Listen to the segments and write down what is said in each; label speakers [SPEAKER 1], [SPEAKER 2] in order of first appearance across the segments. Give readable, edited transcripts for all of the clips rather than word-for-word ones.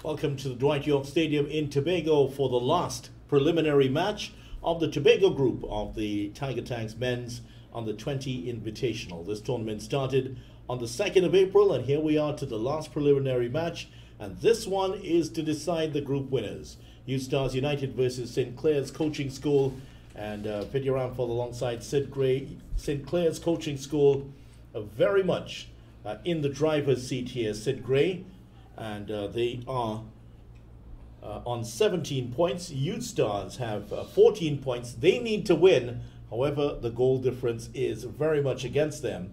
[SPEAKER 1] Welcome to the Dwight York Stadium in Tobago for the last preliminary match of the Tobago group of the Tigertanks men's under 20 Invitational. This tournament started on the 2nd of April, and here we are to the last preliminary match, and this one is to decide the group winners. U Stars United versus St. Clair's Coaching School, and Vidya Ramphal alongside Sid Gray. St. Clair's Coaching School very much in the driver's seat here, Sid Gray, and they are on 17 points. U Stars have 14 points. They need to win. However, the goal difference is very much against them.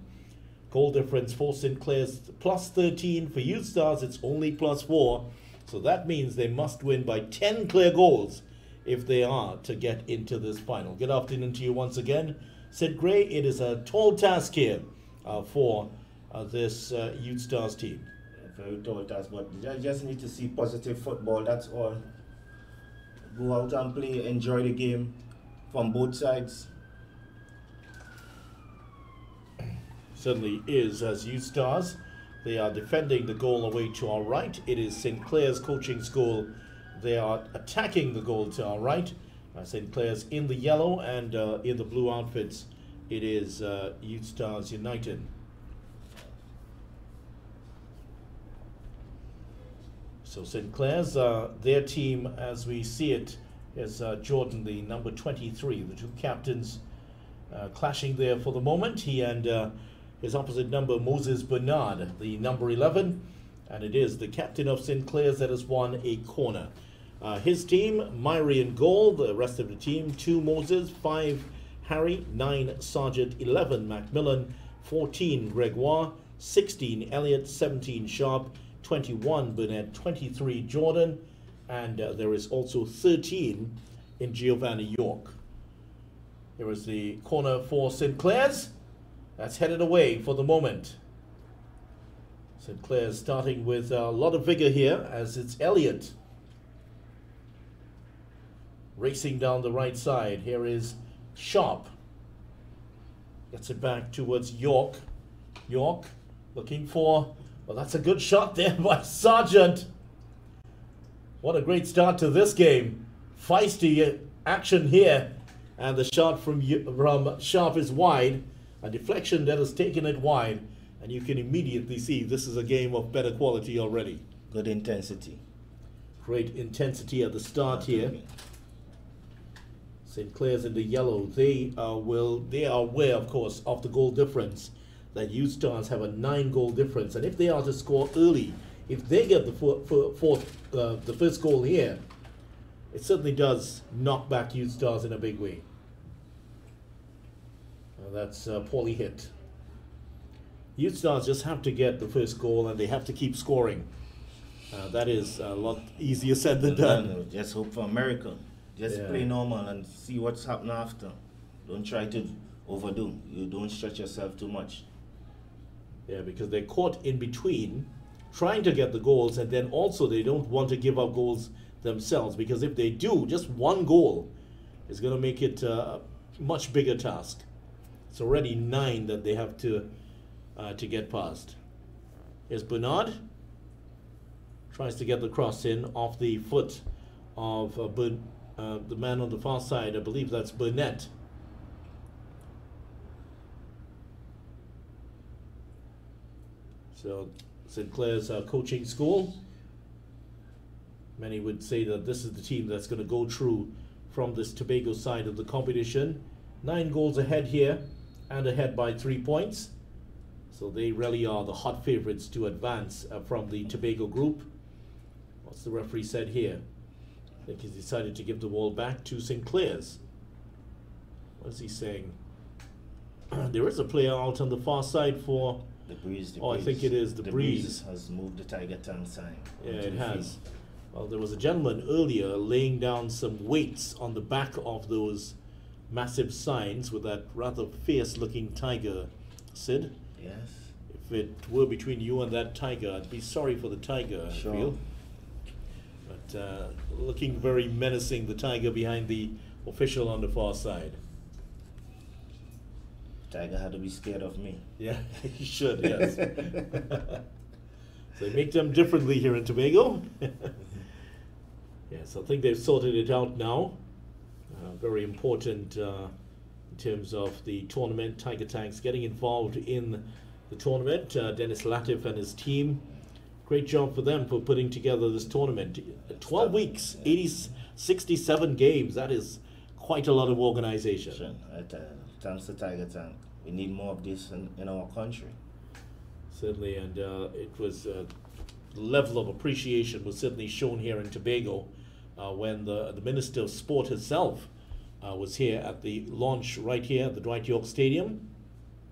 [SPEAKER 1] Goal difference for St. Clair's plus 13. For U Stars, it's only plus 4. So that means they must win by 10 clear goals if they are to get into this final. Good afternoon to you once again, Sid Gray. It is a tall task here for this U Stars team.
[SPEAKER 2] Very tall task, but I just need to see positive football, that's all. Go out and play, enjoy the game from both sides.
[SPEAKER 1] Certainly is, as U Stars. They are defending the goal away to our right. It is St. Clair's Coaching School. They are attacking the goal to our right. St. Clair's in the yellow, and in the blue outfits, it is U Stars United. So St. Clair's, their team, as we see it, is Jordan, the number 23. The two captains clashing there for the moment. He and his opposite number, Moses Bernard, the number 11. And it is the captain of St. Clair's that has won a corner. His team, Myri in goal. The rest of the team, 2 Moses, 5 Harry, 9 Sergeant, 11 Macmillan, 14 Gregoire, 16 Elliott, 17 Sharp, 21 Burnett, 23 Jordan, and there is also 13 in Giovanni York. Here is the corner for St. Clair's. That's headed away for the moment. St. Clair's starting with a lot of vigor here, as it's Elliott racing down the right side. Here is Sharp. Gets it back towards York. York looking for... Well, that's a good shot there by Sargent. What a great start to this game. Feisty action here. And the shot from Sharp is wide. A deflection that has taken it wide. And you can immediately see this is a game of better quality already.
[SPEAKER 2] Good intensity.
[SPEAKER 1] Great intensity at the start here. St. Clair's in the yellow. They are aware, of course, of the goal difference. That U Stars have a 9-goal difference, and if they are to score early, if they get the first goal here, it certainly does knock back U Stars in a big way. That's poorly hit. U Stars just have to get the first goal, and they have to keep scoring. That is a lot easier said than done.
[SPEAKER 2] No, just hope for a miracle. Just play normal and see what's happening after. Don't try to overdo. You don't stretch yourself too much.
[SPEAKER 1] Yeah, because they're caught in between trying to get the goals, and then also they don't want to give up goals themselves, because if they do, just one goal is going to make it a much bigger task. It's already 9 that they have to get past. Here's Bernard. Tries to get the cross in off the foot of the man on the far side. I believe that's Burnett. So St. Clair's Coaching School, many would say that this is the team that's going to go through from this Tobago side of the competition. 9 goals ahead here, and ahead by 3 points. So they really are the hot favorites to advance from the Tobago group. What's the referee said here? I think he's decided to give the ball back to St. Clair's. What is he saying? There is a player out on the far side for...
[SPEAKER 2] The breeze.
[SPEAKER 1] I think it is the breeze.
[SPEAKER 2] Has moved the Tigertank sign.
[SPEAKER 1] Yeah, it has. Well, there was a gentleman earlier laying down some weights on the back of those massive signs with that rather fierce-looking tiger, Sid.
[SPEAKER 2] Yes.
[SPEAKER 1] If it were between you and that tiger, I'd be sorry for the tiger, I feel. But looking very menacing, the tiger behind the official on the far side.
[SPEAKER 2] Tiger had to be scared of me.
[SPEAKER 1] Yeah, he should, yes. So they make them differently here in Tobago. Yes, I think they've sorted it out now. Very important in terms of the tournament. Tigertanks getting involved in the tournament. Dennis Latif and his team. Great job for them for putting together this tournament. 12 weeks, 67 games. That is quite a lot of organization.
[SPEAKER 2] Sure. Thanks to Tigertank. We need more of this in our country.
[SPEAKER 1] Certainly, and it was the level of appreciation was certainly shown here in Tobago when the Minister of Sport herself was here at the launch right here at the Dwight York Stadium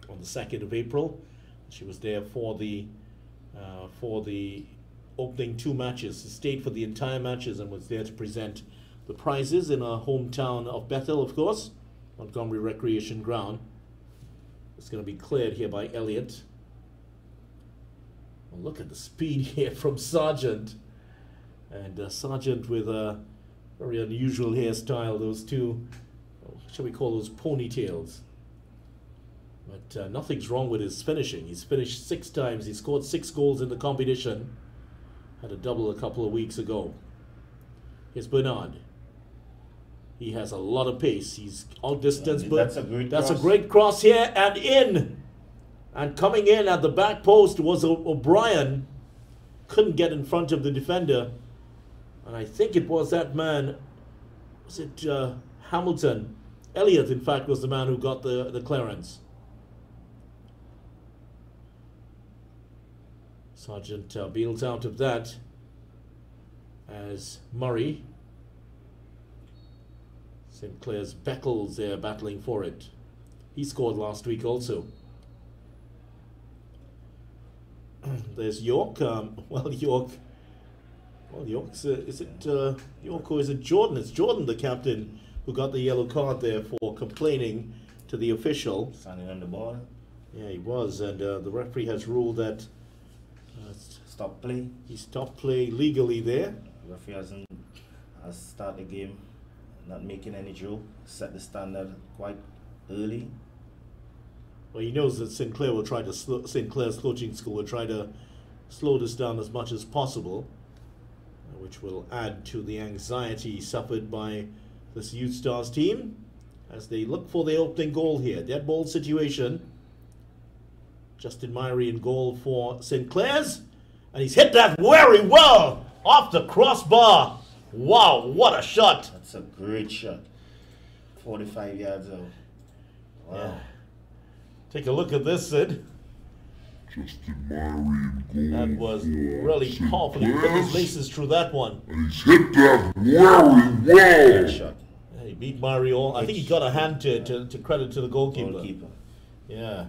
[SPEAKER 1] on the 2nd of April. She was there for the opening 2 matches. She stayed for the entire matches and was there to present the prizes in her hometown of Bethel, of course, Montgomery Recreation Ground. It's going to be cleared here by Elliott. Well, look at the speed here from Sargent. And Sargent with a very unusual hairstyle, those two, shall we call those ponytails. But nothing's wrong with his finishing. He's finished 6 times. He scored 6 goals in the competition. Had a double a couple of weeks ago. Here's Bernard. He has a lot of pace. He's outdistanced, but that's a great cross here and in. And coming in at the back post was O'Brien. Couldn't get in front of the defender. And I think it was that man, was it Hamilton? Elliott, in fact, was the man who got the clearance. Sargent bails out of that as Murray. St. Clair's Beckles there battling for it. He scored last week also. There's York. York's, is it York or is it Jordan? It's Jordan, the captain, who got the yellow card there for complaining to the official.
[SPEAKER 2] Standing on the ball.
[SPEAKER 1] Yeah, he was, and the referee has ruled that
[SPEAKER 2] stop play.
[SPEAKER 1] He stopped play legally there.
[SPEAKER 2] The referee has started the game, not making any drill, set the standard quite early.
[SPEAKER 1] Well, he knows that St. Clair will try to St. Clair's coaching school will try to slow this down as much as possible, which will add to the anxiety suffered by this Youth Stars team as they look for the opening goal here. Dead ball situation. Justin Myrie in goal for St. Clair's, and he's hit that very well off the crossbar. Wow, what a shot!
[SPEAKER 2] That's a great shot. 45 yards out. Wow.
[SPEAKER 1] Yeah. Take a look at this, Sid.
[SPEAKER 3] Justin Myrie in goal.
[SPEAKER 1] That was really powerful. He put his laces through that one.
[SPEAKER 3] And he's hit that very well.
[SPEAKER 2] Great shot.
[SPEAKER 1] Yeah, he beat Myrie all. I think he got a hand to credit to the goalkeeper. Yeah.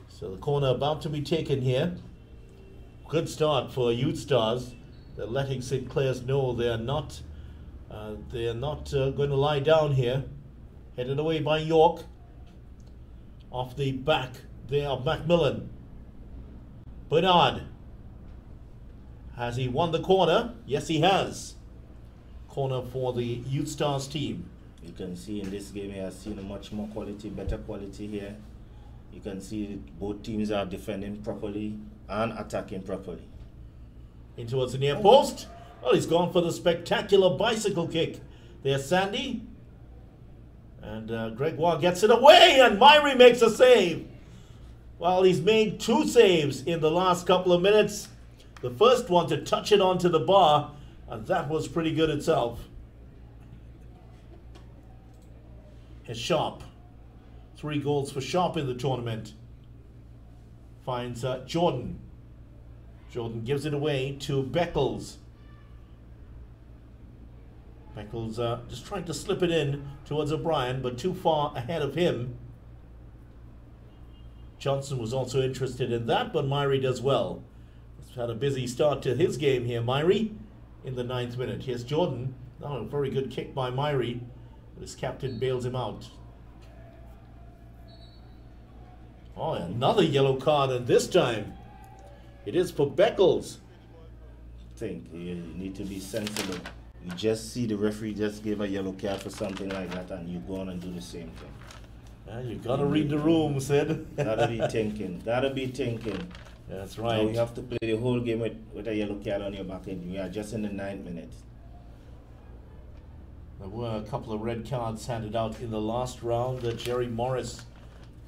[SPEAKER 1] So the corner about to be taken here. Good start for Youth Stars. They're letting St. Clair's know they're not going to lie down here. Headed away by York. Off the back there of Macmillan. Bernard. Has he won the corner? Yes, he has. Corner for the Youth Stars team.
[SPEAKER 2] You can see in this game he has seen a much more quality, better quality here. You can see both teams are defending properly and attacking properly.
[SPEAKER 1] In towards the near post. Well, he's gone for the spectacular bicycle kick. There's Sandy. And Gregoire gets it away, and Myrie makes a save. Well, he's made 2 saves in the last couple of minutes. The first one to touch it onto the bar, and that was pretty good itself. Here's Sharp. 3 goals for Sharp in the tournament. Finds Jordan. Jordan gives it away to Beckles. Beckles just trying to slip it in towards O'Brien, but too far ahead of him. Johnson was also interested in that, but Myrie does well. He's had a busy start to his game here, Myrie, in the 9th minute. Here's Jordan. Oh, a very good kick by Myrie, but his captain bails him out. Oh, another yellow card, and this time it is for Beckles.
[SPEAKER 2] I think you need to be sensible. You just see the referee just give a yellow card for something like that, and you go on and do the same thing.
[SPEAKER 1] Yeah, you gotta read the room, Sid.
[SPEAKER 2] Gotta be thinking. Gotta be thinking.
[SPEAKER 1] That's
[SPEAKER 2] Now
[SPEAKER 1] right.
[SPEAKER 2] you have to play the whole game with a yellow card on your back, and we are just in the 9th minute.
[SPEAKER 1] There were a couple of red cards handed out in the last round. Jerry Morris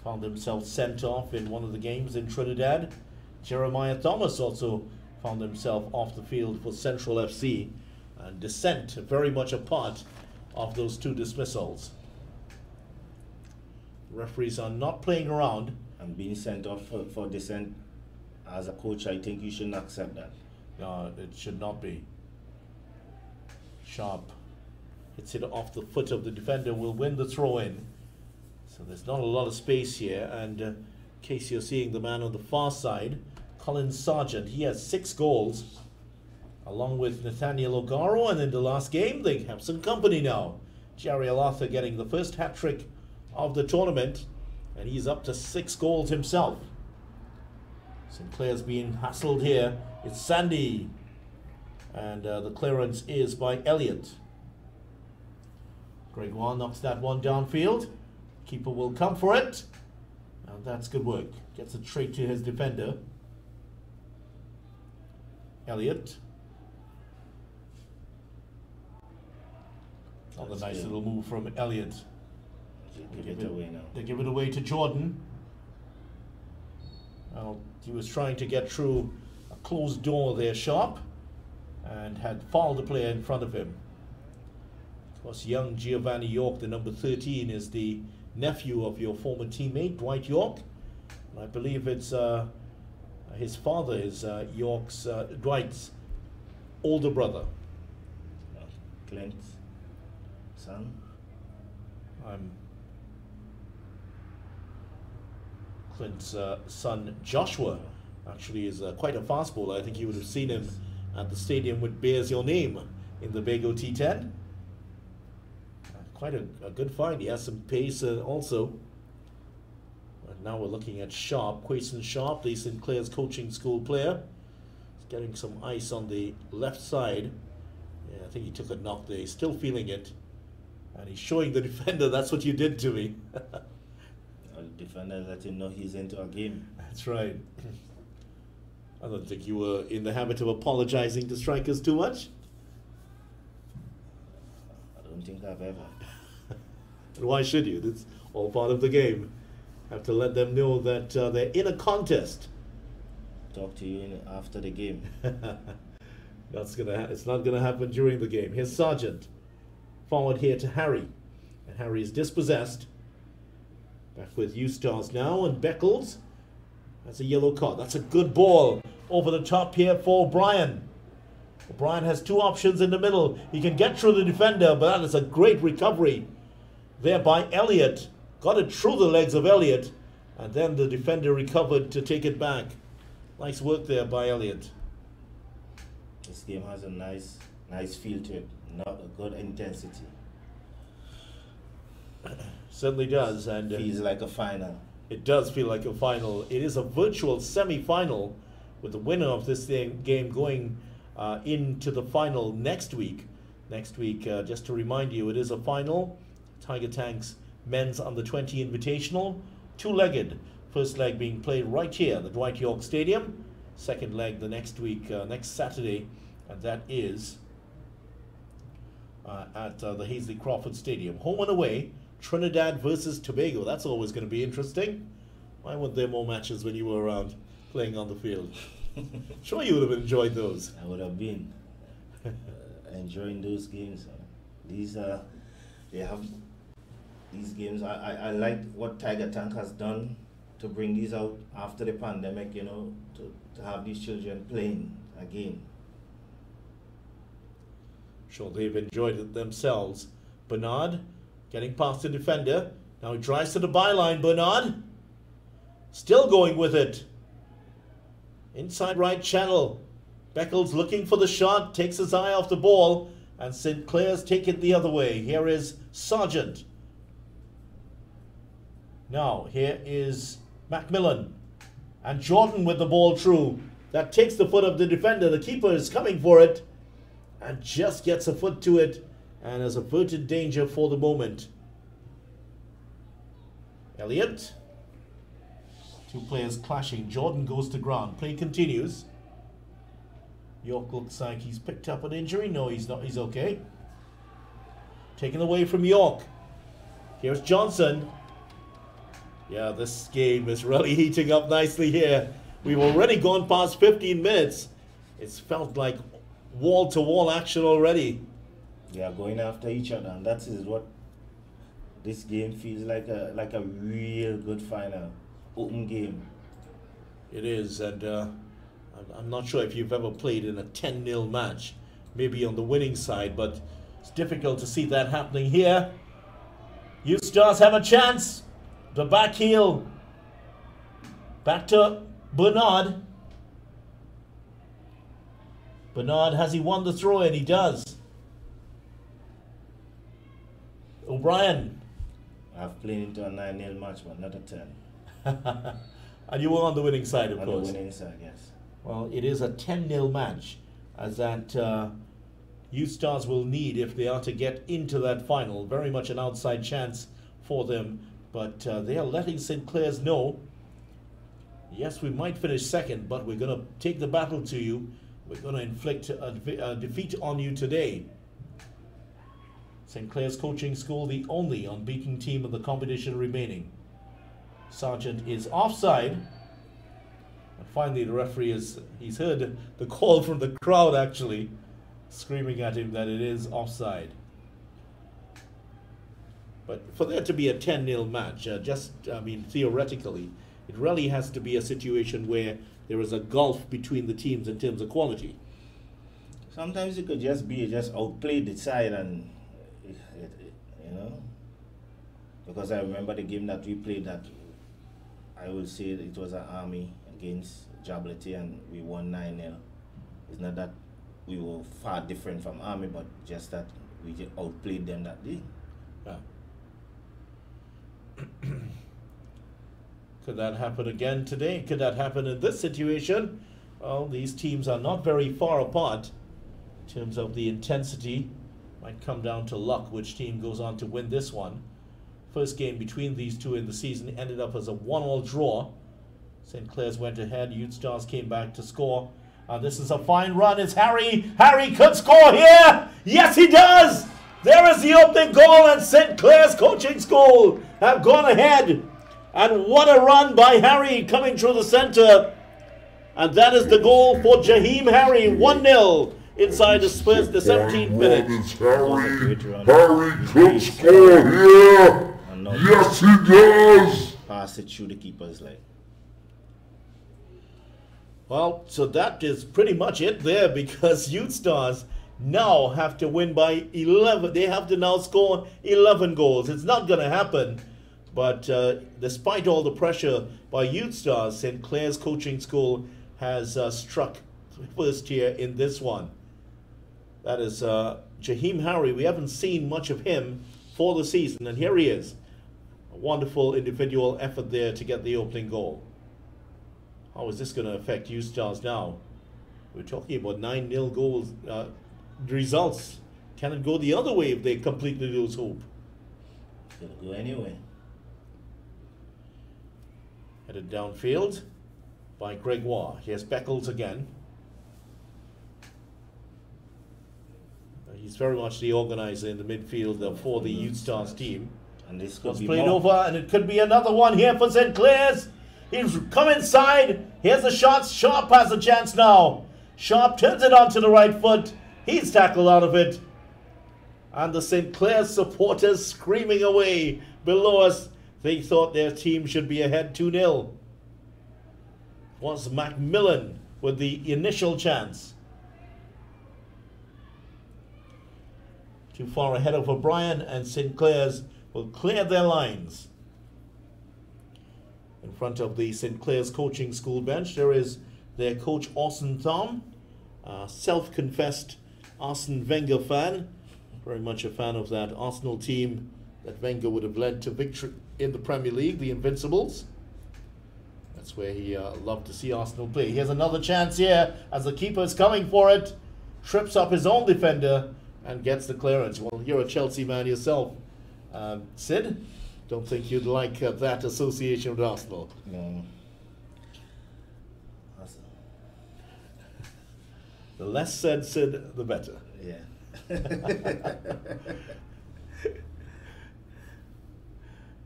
[SPEAKER 1] found himself sent off in one of the games in Trinidad. Jeremiah Thomas also found himself off the field for Central FC. And dissent very much a part of those two dismissals. Referees are not playing around.
[SPEAKER 2] And being sent off for dissent as a coach, I think you shouldn't accept that.
[SPEAKER 1] No, it should not be. Sharp hits it off the foot of the defender, will win the throw-in. So there's not a lot of space here. And in case you're seeing the man on the far side, Colin Sargent, he has 6 goals, along with Nathaniel Ogaro. And in the last game, they have some company now. Jerry Arthur getting the first hat-trick of the tournament, and he's up to 6 goals himself. Sinclair's being hassled here. It's Sandy, and the clearance is by Elliott. Gregoire knocks that one downfield. Keeper will come for it, and that's good work. Gets it straight to his defender. Elliott. Another nice little move from Elliott.
[SPEAKER 2] Give it away now.
[SPEAKER 1] They give it away to Jordan. Well, he was trying to get through a closed door there, Sharp, and had fouled the player in front of him. Of course, young Giovanni York, the number 13, is the nephew of your former teammate, Dwight York. And I believe it's his father is Dwight's older brother.
[SPEAKER 2] Clint's son?
[SPEAKER 1] Clint's son Joshua actually is quite a fast bowler. I think you would have seen him at the stadium which bears your name in the Bago T10. Quite a good find. He has some pace also. And now we're looking at Sharp, Quayson Sharp, the Sinclair's coaching school player. He's getting some ice on the left side. Yeah, I think he took a knock there. He's still feeling it. And he's showing the defender, that's what you did to me.
[SPEAKER 2] The defender let him know he's into a game.
[SPEAKER 1] That's right. I don't think you were in the habit of apologizing to strikers too much.
[SPEAKER 2] I don't think I've ever.
[SPEAKER 1] And why should you? It's all part of the game. Have to let them know that they're in a contest.
[SPEAKER 2] Talk to you after the game.
[SPEAKER 1] It's not gonna happen during the game. Here's Sargent. Forward here to Harry. And Harry is dispossessed. Back with U-Stars now, and Beckles. That's a yellow card. That's a good ball over the top here for O'Brien. O'Brien has 2 options in the middle. He can get through the defender, but that is a great recovery there by Elliott. Got it through the legs of Elliott, and then the defender recovered to take it back. Nice work there by Elliott.
[SPEAKER 2] This game has a nice feel to it. Not a good intensity.
[SPEAKER 1] Certainly does, and
[SPEAKER 2] feels like a final.
[SPEAKER 1] It does feel like a final. It is a virtual semi-final, with the winner of this game going into the final next week. Next week, just to remind you, it is a final. Tigertanks Men's Under-20 Invitational, 2-legged. First leg being played right here, the Dwight York Stadium. Second leg the next week, next Saturday, and that is at the Hazley Crawford Stadium. Home and away, Trinidad versus Tobago. That's always going to be interesting. Why weren't there more matches when you were around playing on the field? Sure you would have enjoyed those.
[SPEAKER 2] I would have been enjoying those games. These games. I like what Tigertank has done to bring these out after the pandemic, you know, to have these children playing again.
[SPEAKER 1] Sure, they've enjoyed it themselves. Bernard getting past the defender. Now he drives to the byline, Bernard. Still going with it. Inside right channel. Beckles looking for the shot, takes his eye off the ball, and Sinclair's take it the other way. Here is Sargent. Now, here is Macmillan. And Jordan with the ball through. That takes the foot of the defender. The keeper is coming for it, and just gets a foot to it, and has averted danger for the moment. Elliott. Two players clashing. Jordan goes to ground. Play continues. York looks like he's picked up an injury. No, he's not. He's okay. Taken away from York. Here's Johnson. Yeah, this game is really heating up nicely here. We've already gone past 15 minutes. It's felt like wall-to-wall action already.
[SPEAKER 2] They are going after each other, and that is what this game feels like a real good final, open game.
[SPEAKER 1] It is, and I'm not sure if you've ever played in a 10-0 match, maybe on the winning side, but it's difficult to see that happening here. You Stars have a chance. The back heel. Back to Bernard. Bernard, has he won the throw? And he does. O'Brien.
[SPEAKER 2] I've played into a 9-0 match, but not a 10.
[SPEAKER 1] And you were on the winning side, of course.
[SPEAKER 2] On the winning side, yes.
[SPEAKER 1] Well, it is a 10-0 match, as that U Stars will need if they are to get into that final. Very much an outside chance for them, but they are letting St. Clair's know, yes, we might finish second, but we're going to take the battle to you. We're going to inflict a defeat on you today. St. Clair's coaching school, the only unbeaten team in the competition remaining. Sargent is offside. And finally, the referee he's heard the call from the crowd, actually, screaming at him that it is offside. But for there to be a 10-0 match, theoretically, it really has to be a situation where there is a gulf between the teams in terms of quality.
[SPEAKER 2] Sometimes it could just be outplay the side, and you know, because I remember the game that we played that I will say that it was an Army against Jablity and we won 9-0. It's not that we were far different from Army, but just that we just outplayed them that day.
[SPEAKER 1] Yeah. Could that happen again today? Could that happen in this situation? Well, these teams are not very far apart in terms of the intensity. Might come down to luck which team goes on to win this one. First game between these two in the season ended up as a 1-1 draw. St. Clair's went ahead. Youth Stars came back to score. This is a fine run. It's Harry. Harry could score here. Yes, he does. There is the opening goal, and St. Clair's coaching school have gone ahead. And what a run by Harry coming through the center. And that is the goal for Jaheim Harry. 1-0 inside the Spurs, the 17th minute.
[SPEAKER 3] Harry could score here. Yes, he does.
[SPEAKER 2] Pass it through the keeper's leg.
[SPEAKER 1] Well, so that is pretty much it there, because Youth Stars now have to win by 11. They have to now score 11 goals. It's not going to happen. But despite all the pressure by Youth Stars, St. Clair's coaching school has struck first here in this one. That is Jaheim Harry. We haven't seen much of him for the season, and here he is. A wonderful individual effort there to get the opening goal. How is this going to affect Youth Stars now? We're talking about 9-0 goals results. Can it go the other way if they completely lose hope?
[SPEAKER 2] It's going to go anyway.
[SPEAKER 1] Headed downfield by Gregoire. Here's Beckles again. He's very much the organizer in the midfield for the Youth Stars team.
[SPEAKER 2] And this could be
[SPEAKER 1] played over, and it could be another one here for St. Clair's. He's come inside. Here's the shot. Sharp has a chance now. Sharp turns it onto the right foot. He's tackled out of it. And the St. Clair supporters screaming away below us. They thought their team should be ahead 2-0. Was Macmillan with the initial chance. Too far ahead of O'Brien, and St. Clair's will clear their lines. In front of the St. Clair's coaching school bench, there is their coach Orson Thom, self-confessed Arsene Wenger fan, very much a fan of that Arsenal team that Wenger would have led to victory in the Premier League, the Invincibles. That's where he loved to see Arsenal play. Here's another chance here as the keeper is coming for it, trips up his own defender and gets the clearance. Well, you're a Chelsea man yourself, Sid. Don't think you'd like that association with Arsenal.
[SPEAKER 2] No.
[SPEAKER 1] The less said, Sid, the better.
[SPEAKER 2] Yeah.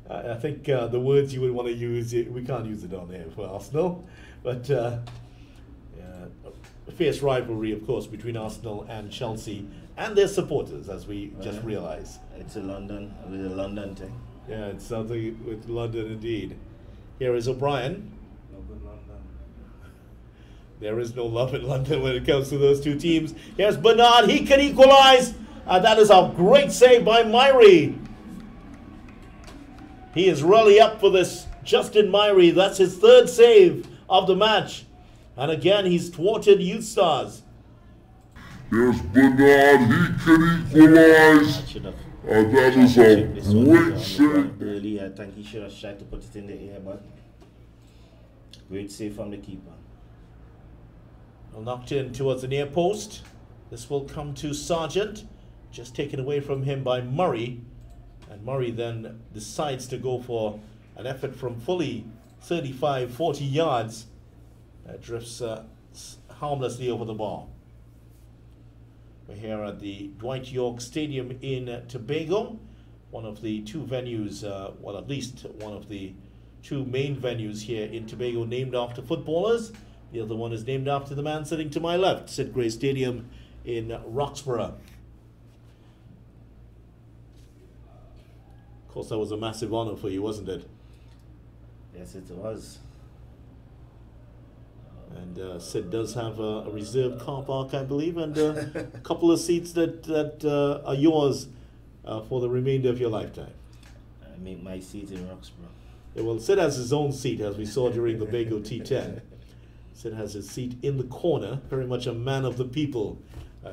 [SPEAKER 1] I think the words you would want to use, we can't use it on here for Arsenal, but a fierce rivalry, of course, between Arsenal and Chelsea and their supporters, as we just realised.
[SPEAKER 2] It's a London thing.
[SPEAKER 1] Yeah, it's something with London indeed. Here is O'Brien.
[SPEAKER 4] Love in London.
[SPEAKER 1] There is no love in London when it comes to those two teams. Here's Bernard, he can equalise. That is a great save by Myrie. He is really up for this. Justin Myrie, that's his third save of the match. And again, he's thwarted Youth Stars.
[SPEAKER 3] There's Bernard, he can equalise. And that is a great save.
[SPEAKER 2] Early, I think he should have tried to put it in the air, but great save from the keeper.
[SPEAKER 1] Well, knocked in towards the near post. This will come to Sargent. Just taken away from him by Murray. And Murray then decides to go for an effort from fully 35, 40 yards. Drifts harmlessly over the ball. We're here at the Dwight York Stadium in Tobago, one of the two venues, well, at least one of the two main venues here in Tobago named after footballers. The other one is named after the man sitting to my left, Sid Gray Stadium in Roxborough. Of course, that was a massive honor for you, wasn't it?
[SPEAKER 2] Yes, it was.
[SPEAKER 1] And Sid does have a reserved car park, I believe, and a couple of seats that are yours for the remainder of your lifetime.
[SPEAKER 2] I make my seat in Roxborough.
[SPEAKER 1] Yeah, well, Sid has his own seat, as we saw during the Bago T10. Sid has his seat in the corner, very much a man of the people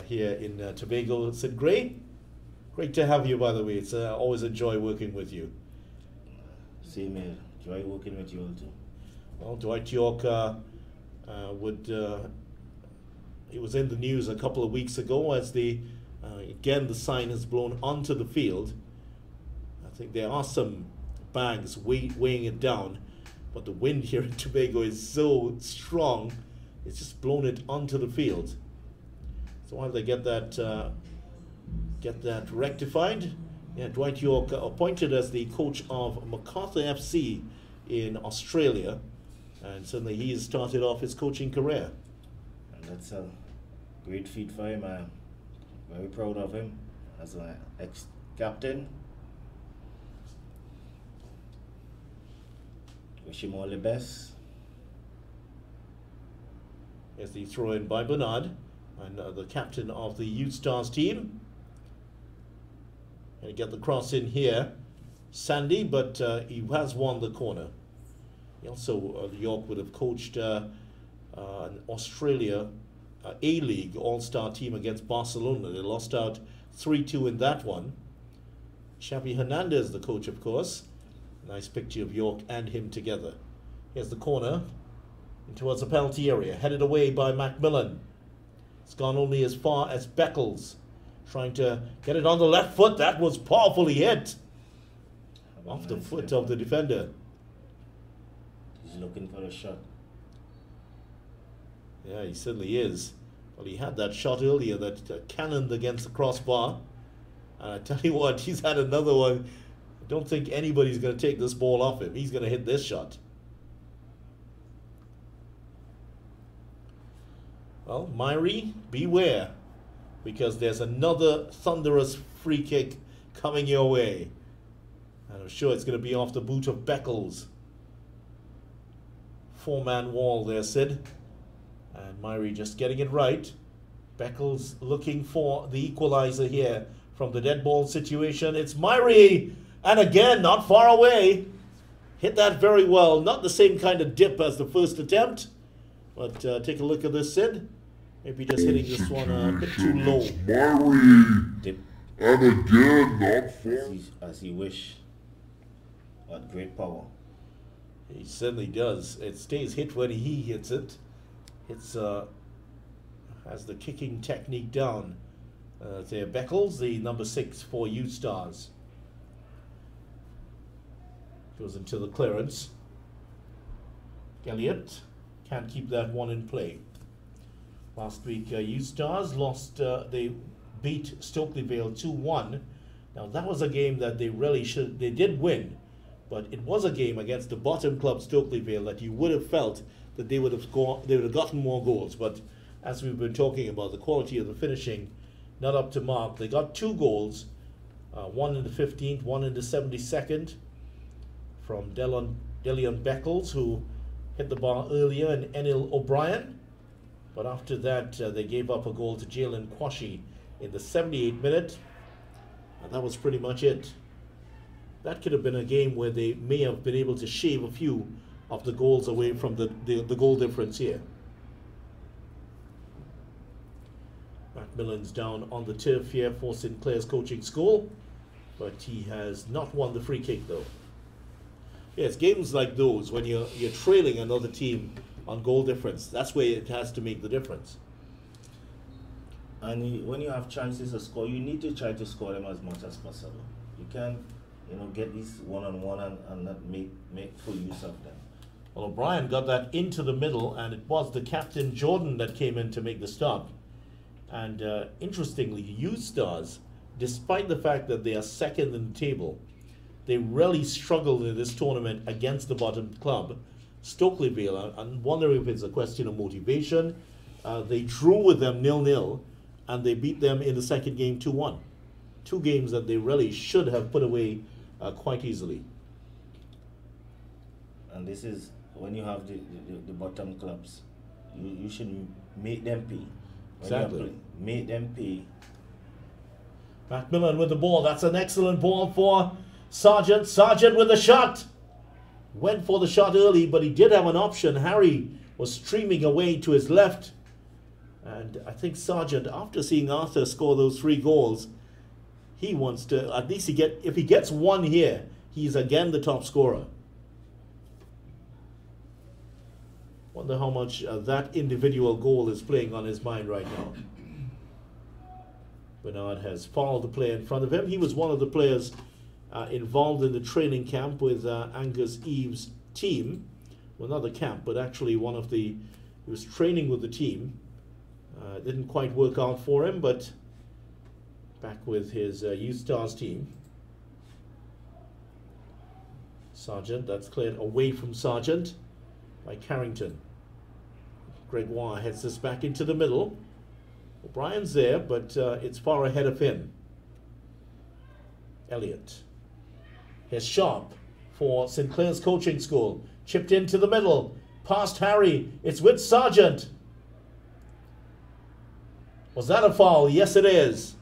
[SPEAKER 1] here in Tobago. Sid Gray, great to have you, by the way. It's always a joy working with you.
[SPEAKER 2] Same here. Joy working with you all too.
[SPEAKER 1] Well, Dwight York he was in the news a couple of weeks ago as again the sign has blown onto the field. I think there are some bags weighing it down, but the wind here in Tobago is so strong, it's just blown it onto the field. So while they get that rectified, yeah, Dwight York appointed as the coach of MacArthur FC in Australia. And certainly he has started off his coaching career.
[SPEAKER 2] And that's a great feat for him. I'm very proud of him as an ex-captain. Wish him all the best.
[SPEAKER 1] Here's the throw in by Bernard, and the captain of the Youth Stars team. And get the cross in here. Sandy, but he has won the corner. He also, York would have coached an Australia A-League All-Star team against Barcelona. They lost out 3-2 in that one. Xavi Hernandez, the coach, of course. Nice picture of York and him together. Here's the corner towards the penalty area, headed away by Macmillan. It's gone only as far as Beckles, trying to get it on the left foot. That was powerfully hit off the foot of the defender.
[SPEAKER 2] He's looking for a shot.
[SPEAKER 1] Yeah, he certainly is. Well, he had that shot earlier that cannoned against the crossbar. And I tell you what, he's had another one. I don't think anybody's going to take this ball off him. He's going to hit this shot. Well, Myrie, beware, because there's another thunderous free kick coming your way. And I'm sure it's going to be off the boot of Beckles. Four-man wall there, Sid. And Myrie just getting it right. Beckles looking for the equalizer here from the dead ball situation. It's Myrie, and again, not far away. Hit that very well. Not the same kind of dip as the first attempt. But take a look at this, Sid. Maybe just hitting this one a bit too low.
[SPEAKER 3] Myrie.
[SPEAKER 2] Dip.
[SPEAKER 3] And again, not far.
[SPEAKER 2] As he wish. What great power.
[SPEAKER 1] He certainly does. It stays hit when he hits it. It's has the kicking technique down. There, Beckles, the number 6 for Youth Stars. Goes into the clearance. Elliott can't keep that one in play. Last week, U Stars lost, they beat Stokely Vale 2-1. Now that was a game that they really they did win, but it was a game against the bottom club Stokely Vale that you would have felt that they would have gotten more goals. But as we've been talking about, the quality of the finishing not up to mark. They got 2 goals, one in the 15th, one in the 72nd, from Delion Beckles, who hit the bar earlier, and Enil O'Brien. But after that, they gave up a goal to Jalen Kwashi in the 78th minute. And that was pretty much it. That could have been a game where they may have been able to shave a few of the goals away from the goal difference here. Macmillan's down on the turf here for Sinclair's coaching school, but he has not won the free kick though. Yes, games like those, when you're trailing another team on goal difference, that's where it has to make the difference.
[SPEAKER 2] And when you have chances to score, you need to try to score them as much as possible. You can't, get these one-on-one and not make full use of them.
[SPEAKER 1] Well, O'Brien got that into the middle, and it was the captain Jordan that came in to make the stop. And interestingly, U Stars, despite the fact that they are second in the table, they really struggled in this tournament against the bottom club, Stokely Vale. I'm wondering if it's a question of motivation. They drew with them 0-0, and they beat them in the second game 2-1. 2 games that they really should have put away quite easily.
[SPEAKER 2] And this is when you have the bottom clubs, you should make them pay.
[SPEAKER 1] Exactly.
[SPEAKER 2] Make them pay.
[SPEAKER 1] Macmillan with the ball. That's an excellent ball for Sargent. Sargent with the shot. Went for the shot early, but he did have an option. Harry was streaming away to his left. And I think Sargent, after seeing Arthur score those 3 goals, he wants to, at least if he gets 1 here, he's again the top scorer. Wonder how much that individual goal is playing on his mind right now. Bernard has followed the player in front of him. He was one of the players involved in the training camp with Angus Eves' team. Well, not the camp, but actually he was training with the team. It didn't quite work out for him, but back with his U Stars team. Sargent, that's cleared away from Sargent by Carrington. Gregoire heads this back into the middle. O'Brien's there, but it's far ahead of him. Elliott. Here's Sharp for Sinclair's coaching school. Chipped into the middle. Past Harry. It's with Sargent. Was that a foul? Yes, it is.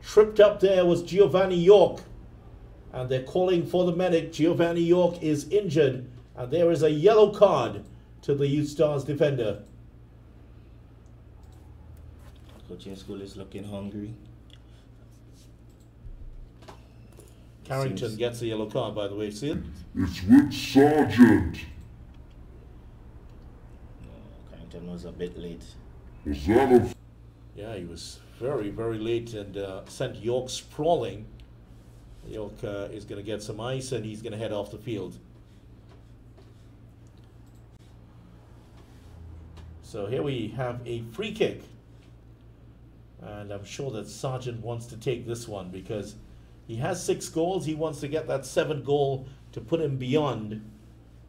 [SPEAKER 1] Tripped up there was Giovanni York. And they're calling for the medic. Giovanni York is injured. And there is a yellow card to the U Stars defender.
[SPEAKER 2] Coaching school is looking hungry.
[SPEAKER 1] Carrington gets a yellow card, by the way. See it?
[SPEAKER 3] It's with Sargent.
[SPEAKER 2] No, Carrington was a bit late.
[SPEAKER 3] Was that a...
[SPEAKER 1] Yeah, he was very, very late and sent York sprawling. York is going to get some ice and he's going to head off the field. So here we have a free kick. And I'm sure that Sargent wants to take this one because he has 6 goals. He wants to get that 7th goal to put him beyond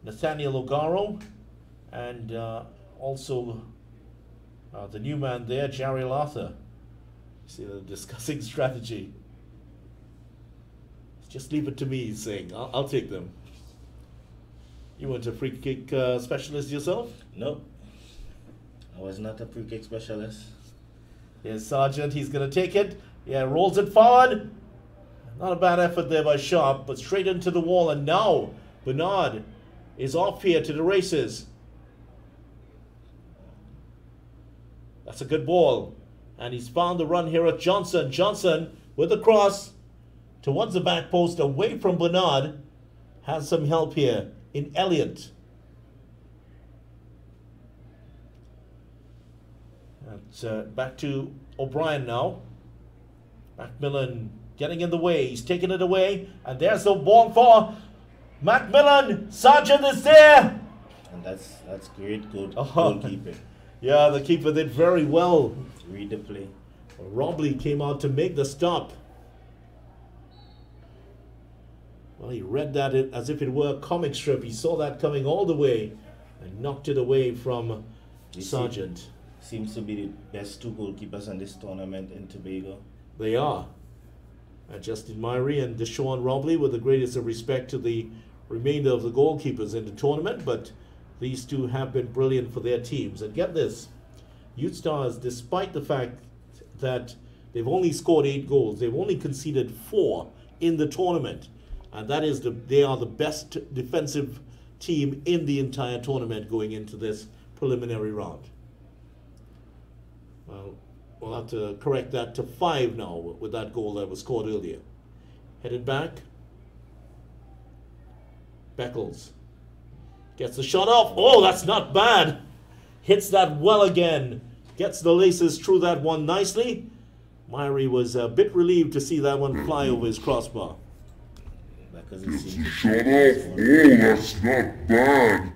[SPEAKER 1] Nathaniel Ogaro and also the new man there, Jariel Arthur. See, they're discussing strategy. Just leave it to me, he's saying. I'll take them. You weren't a free kick specialist yourself?
[SPEAKER 2] No. I was not a free kick specialist.
[SPEAKER 1] Here's Sargent, he's going to take it. Yeah, rolls it forward. Not a bad effort there by Sharp, but straight into the wall. And now Bernard is off here to the races. That's a good ball. And he's found the run here at Johnson. Johnson with the cross towards the back post away from Bernard. Has some help here in Elliott. Back to O'Brien now. Macmillan getting in the way. He's taking it away. And there's the ball for Macmillan. Sargent is there.
[SPEAKER 2] And that's great goalkeeping.
[SPEAKER 1] Yeah, the keeper did very well.
[SPEAKER 2] Read the play.
[SPEAKER 1] Robley came out to make the stop. Well, he read that as if it were a comic strip. He saw that coming all the way and knocked it away from Sargent.
[SPEAKER 2] Seems to be the best two goalkeepers in this tournament in Tobago.
[SPEAKER 1] They are. Justin Myrie and Deshaun Robley, with the greatest of respect to the remainder of the goalkeepers in the tournament, but these two have been brilliant for their teams. And get this, Youth Stars, despite the fact that they've only scored 8 goals, they've only conceded 4 in the tournament. And that is they are the best defensive team in the entire tournament going into this preliminary round. Well, we'll have to correct that to 5 now with that goal that was scored earlier. Headed back. Beckles gets the shot off. Oh, that's not bad. Hits that well again. Gets the laces through that one nicely. Myrie was a bit relieved to see that one fly over his crossbar.
[SPEAKER 3] Shut off. Oh, that's not bad.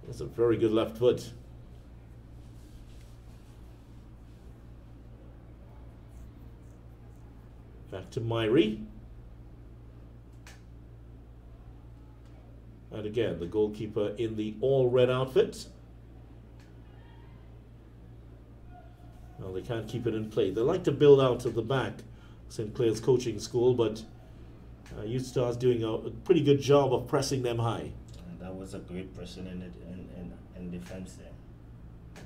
[SPEAKER 1] That's a very good left foot. Back to Myrie. And again, the goalkeeper in the all-red outfit. Well, they can't keep it in play. They like to build out to the back, St. Clair's coaching school, but Youth Stars doing a pretty good job of pressing them high.
[SPEAKER 2] And that was a great pressing in defense there.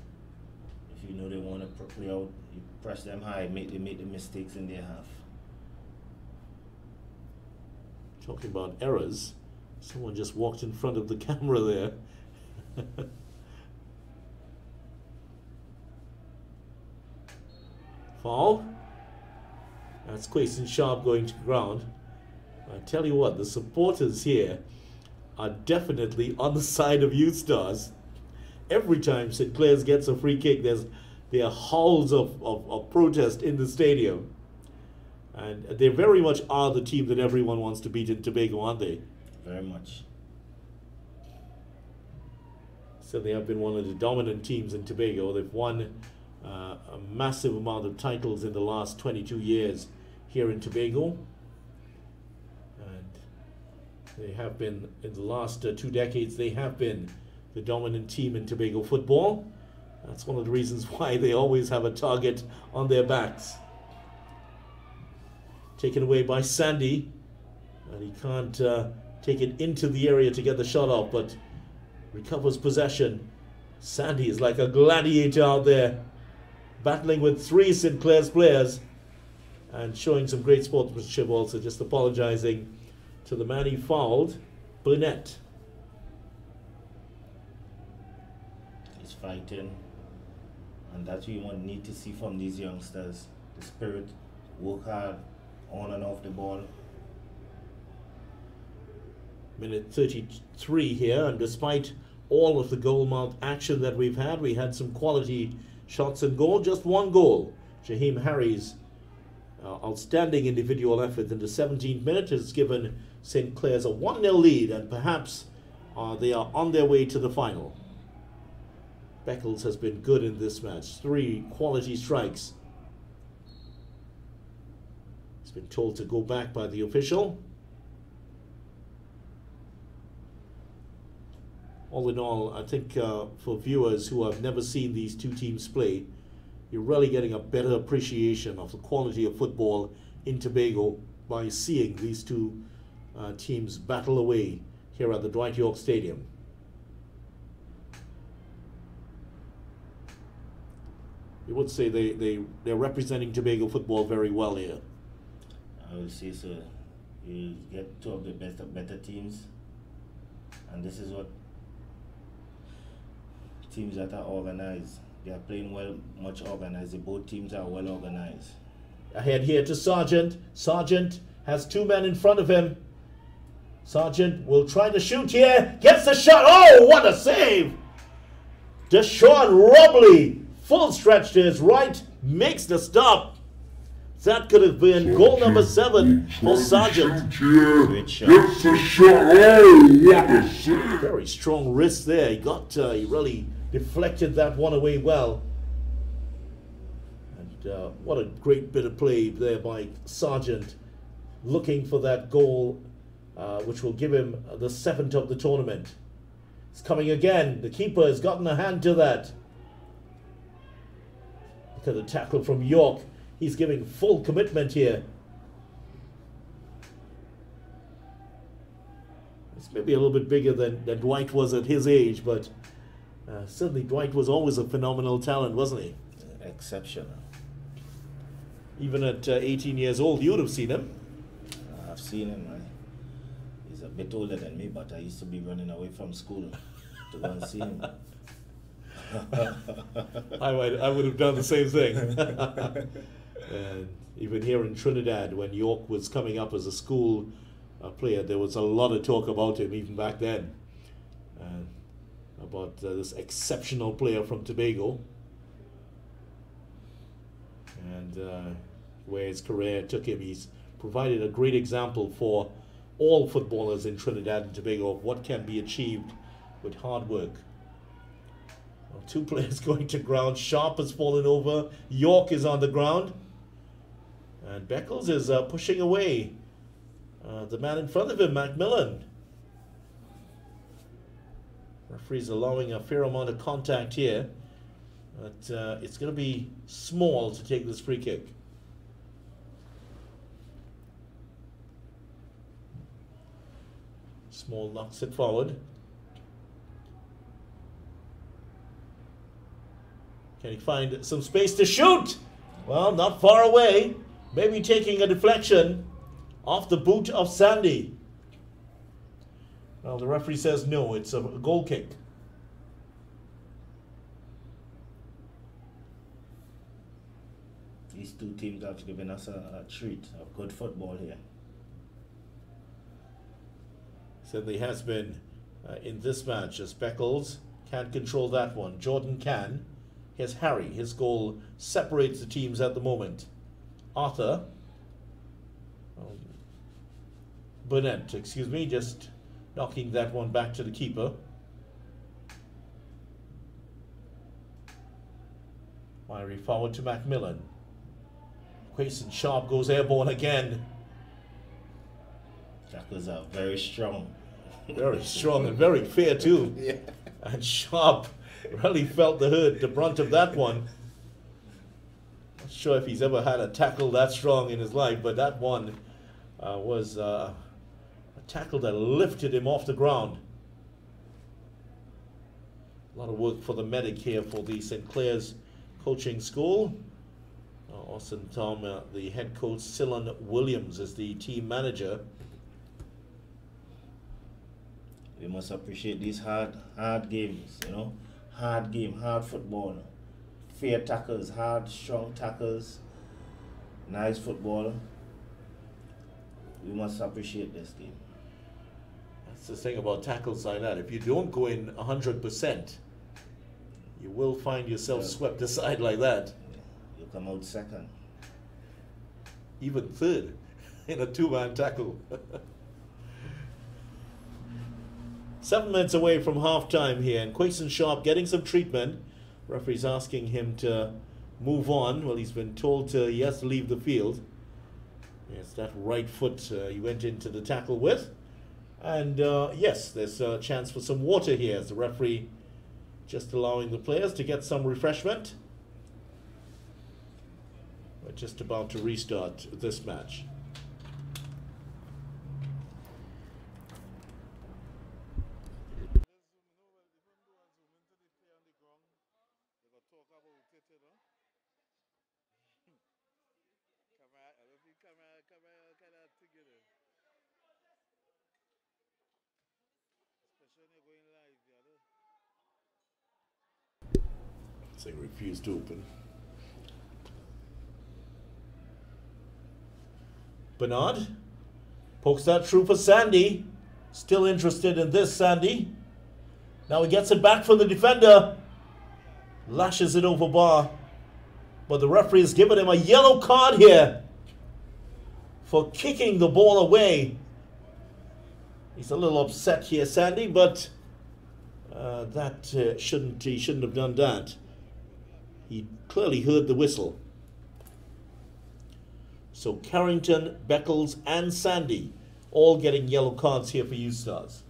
[SPEAKER 2] If you know they want to play out, you press them high, make the mistakes in their half.
[SPEAKER 1] Talking about errors, someone just walked in front of the camera there. Foul. That's Quayson Sharp going to ground. I tell you what, the supporters here are definitely on the side of Youth Stars. Every time St. Clair's gets a free kick, there are howls of protest in the stadium. And they very much are the team that everyone wants to beat in Tobago, aren't they?
[SPEAKER 2] Very much.
[SPEAKER 1] So they have been one of the dominant teams in Tobago. They've won a massive amount of titles in the last 22 years here in Tobago. And they have been, in the last 2 decades, they have been the dominant team in Tobago football. That's one of the reasons why they always have a target on their backs. Taken away by Sandy, and he can't take it into the area to get the shot off, but recovers possession. Sandy is like a gladiator out there, battling with 3 St. Clair's players and showing some great sportsmanship also, just apologizing to the man he fouled, Burnett.
[SPEAKER 2] He's fighting, and that's what you need to see from these youngsters. The spirit, work hard, on and off the ball.
[SPEAKER 1] Minute 33 here, and despite all of the goal mouth action that we've had, we had some quality shots and goal. Just 1 goal. Jaheim Harry's outstanding individual effort in the 17th minute has given St. Clair's a 1-0 lead, and perhaps they are on their way to the final. Beckles has been good in this match. 3 quality strikes. He's been told to go back by the official. All in all, I think for viewers who have never seen these 2 teams play, you're really getting a better appreciation of the quality of football in Tobago by seeing these 2 teams battle away here at the Dwight York Stadium. You would say they're representing Tobago football very well here.
[SPEAKER 2] I would say so. You get 2 of the better teams, and this is what teams that are organized. They are playing well, much organized. Both teams are well organized.
[SPEAKER 1] Ahead here to Sargent. Sargent has 2 men in front of him. Sargent will try to shoot here. Gets the shot. Oh, what a save! Deshaun Robley, full stretch to his right, makes the stop. That could have been goal number 7 for Sargent.
[SPEAKER 2] Great shot.
[SPEAKER 3] Gets the shot. Oh, what a save.
[SPEAKER 1] Very strong wrist there. He really deflected that one away well. And what a great bit of play there by Sargent, looking for that goal, which will give him the 7th of the tournament. It's coming again. The keeper has gotten a hand to that. Look at the tackle from York. He's giving full commitment here. It's maybe a little bit bigger than Dwight was at his age, but certainly Dwight was always a phenomenal talent, wasn't he?
[SPEAKER 2] Exceptional.
[SPEAKER 1] Even at 18 years old, you would have seen him.
[SPEAKER 2] I've seen him. He's a bit older than me, but I used to be running away from school to go and see him.
[SPEAKER 1] I would have done the same thing. And even here in Trinidad, when York was coming up as a school player, there was a lot of talk about him even back then, about this exceptional player from Tobago, and where his career took him. He's provided a great example for all footballers in Trinidad and Tobago of what can be achieved with hard work. Well, 2 players going to ground. Sharp has fallen over. York is on the ground. And Beckles is pushing away the man in front of him, Macmillan. Referee's allowing a fair amount of contact here, but it's going to be Small to take this free kick. Small knocks it forward. Can he find some space to shoot? Well, not far away. Maybe taking a deflection off the boot of Sandy. Well, the referee says no, it's a goal kick.
[SPEAKER 2] These two teams have given us a treat of good football here.
[SPEAKER 1] Certainly has been in this match, as Beckles can't control that one. Jordan can. Here's Harry. His goal separates the teams at the moment. Arthur. Burnett, excuse me, just knocking that one back to the keeper. Wiry forward to Macmillan. Quayson Sharp goes airborne again.
[SPEAKER 2] Tackles are very strong.
[SPEAKER 1] Very strong and very fair too.
[SPEAKER 2] Yeah.
[SPEAKER 1] And Sharp really felt the brunt of that one. Not sure if he's ever had a tackle that strong in his life, but that one was a tackle that lifted him off the ground. A lot of work for the medic here for the St. Clair's coaching school. Austin Tom, the head coach, Cylon Williams is the team manager.
[SPEAKER 2] We must appreciate these hard games, you know. Hard game, hard football. Fair tackles, hard, strong tackles. Nice football. We must appreciate this game.
[SPEAKER 1] That's the thing about tackles like that. If you don't go in 100%, you will find yourself swept aside like that.
[SPEAKER 2] You come out second.
[SPEAKER 1] Even third in a 2-man tackle. 7 minutes away from half-time here, and Quayson Sharp getting some treatment. Referee's asking him to move on. Well, he's been told he has to leave the field. Yes, that right foot he went into the tackle with. And yes, there's a chance for some water here, as the referee just allowing the players to get some refreshment. We're just about to restart this match. They refused to open. Bernard pokes that through for Sandy. Still interested in this, Sandy. Now he gets it back from the defender. Lashes it over bar. But the referee has given him a yellow card here for kicking the ball away. He's a little upset here, Sandy, but He shouldn't have done that. He clearly heard the whistle. So Carrington, Beckles, and Sandy all getting yellow cards here for U Stars.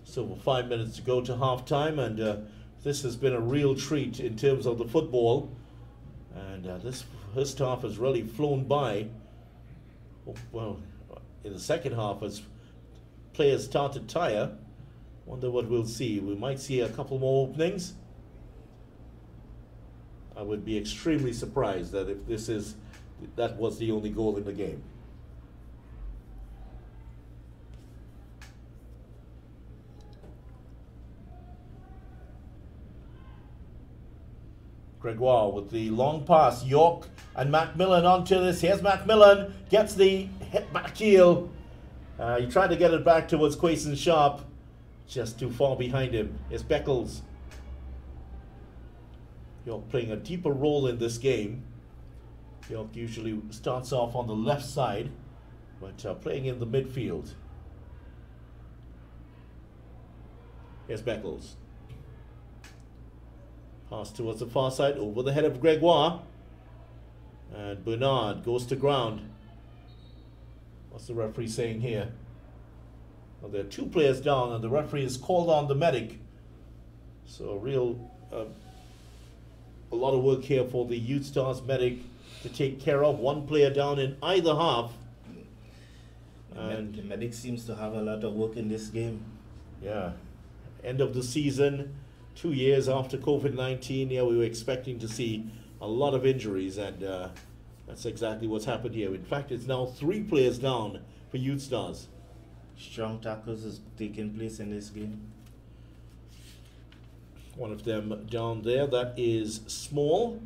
[SPEAKER 1] So 5 minutes to go to half-time, and this has been a real treat in terms of the football. And this first half has really flown by. Well, in the second half, as players start to tire, wonder what we'll see. We might see a couple more openings. I would be extremely surprised that if that was the only goal in the game. Gregoire with the long pass. York and Macmillan onto this. Here's Macmillan. Gets the hit back heel. He tried to get it back towards Quayson Sharp. Just too far behind him. Here's Beckles. York playing a deeper role in this game. York usually starts off on the left side, but playing in the midfield. Here's Beckles. Pass towards the far side, over the head of Gregoire. And Bernard goes to ground. What's the referee saying here? Well, there are two players down, and the referee has called on the medic. So a lot of work here for the Youth Stars medic to take care of. One player down in either half. And
[SPEAKER 2] the medic seems to have a lot of work in this game.
[SPEAKER 1] Yeah. End of the season. 2 years after COVID-19, yeah, we were expecting to see a lot of injuries, and that's exactly what's happened here. In fact, it's now 3 players down for Youth Stars.
[SPEAKER 2] Strong tackles is taking place in this game.
[SPEAKER 1] One of them down there, that is Small,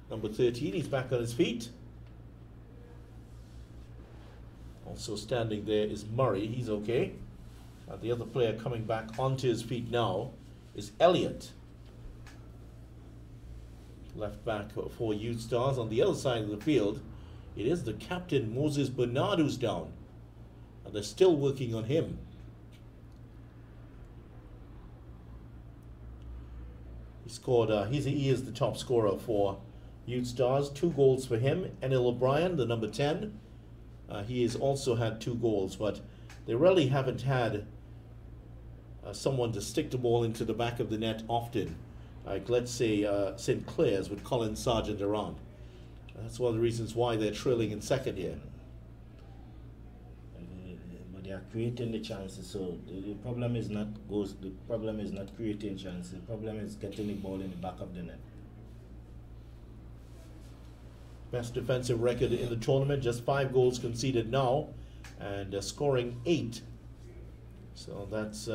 [SPEAKER 1] number 13. He's back on his feet. Also standing there is Murray. He's okay. The other player coming back onto his feet now is Elliott. Left back for Youth Stars. On the other side of the field, it is the captain, Moses Bernard, who's down. And they're still working on him. He scored, he is the top scorer for Youth Stars. 2 goals for him. Enil O'Brien, the number 10. He has also had 2 goals, but they really haven't had someone to stick the ball into the back of the net often. Like, let's say, St. Clair's with Colin Sargent around. That's one of the reasons why they're trailing in second here.
[SPEAKER 2] But they are creating the chances, so the problem is not goals. The problem is not creating chances. The problem is getting the ball in the back of the net.
[SPEAKER 1] Best defensive record in the tournament, just 5 goals conceded now, and scoring 8. So that's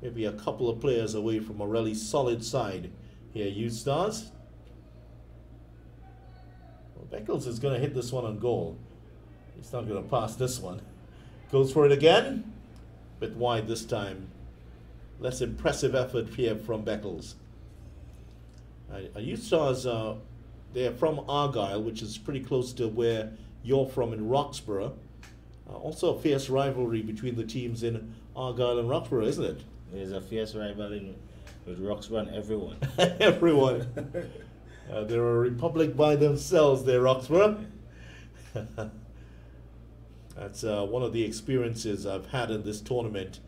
[SPEAKER 1] maybe a couple of players away from a really solid side here, Youth Stars. Well, Beckles is going to hit this one on goal. He's not going to pass this one. Goes for it again. Bit wide this time. Less impressive effort here from Beckles. Youth Stars, they're from Argyle, which is pretty close to where you're from in Roxborough. Also a fierce rivalry between the teams in Argyle and Roxborough, isn't it?
[SPEAKER 2] There's a fierce rivalry with Roxborough and everyone.
[SPEAKER 1] Everyone. They're a republic by themselves there, Roxborough. That's one of the experiences I've had in this tournament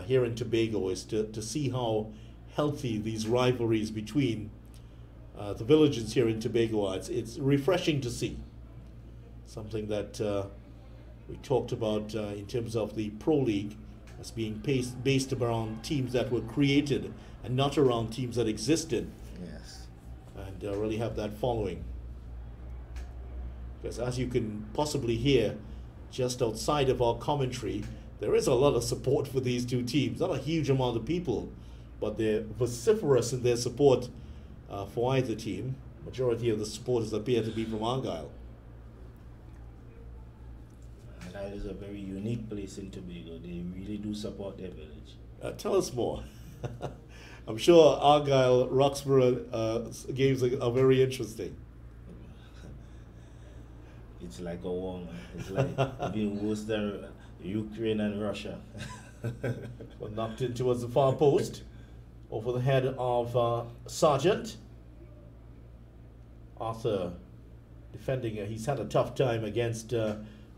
[SPEAKER 1] here in Tobago, is to see how healthy these rivalries between the villages here in Tobago are. It's refreshing to see. Something that we talked about in terms of the Pro League as being based around teams that were created and not around teams that existed.
[SPEAKER 2] Yes.
[SPEAKER 1] And really have that following. Because as you can possibly hear just outside of our commentary, there is a lot of support for these two teams. Not a huge amount of people, but they're vociferous in their support for either team. Majority of the supporters appear to be from Argyle.
[SPEAKER 2] Argyle is a very unique place in Tobago. They really do support their village.
[SPEAKER 1] Tell us more. I'm sure Argyle Roxborough games are very interesting.
[SPEAKER 2] It's like a war, man. It's like even worse than Ukraine and Russia.
[SPEAKER 1] Well, knocked in towards the far post over the head of Sargent. Arthur defending, he's had a tough time against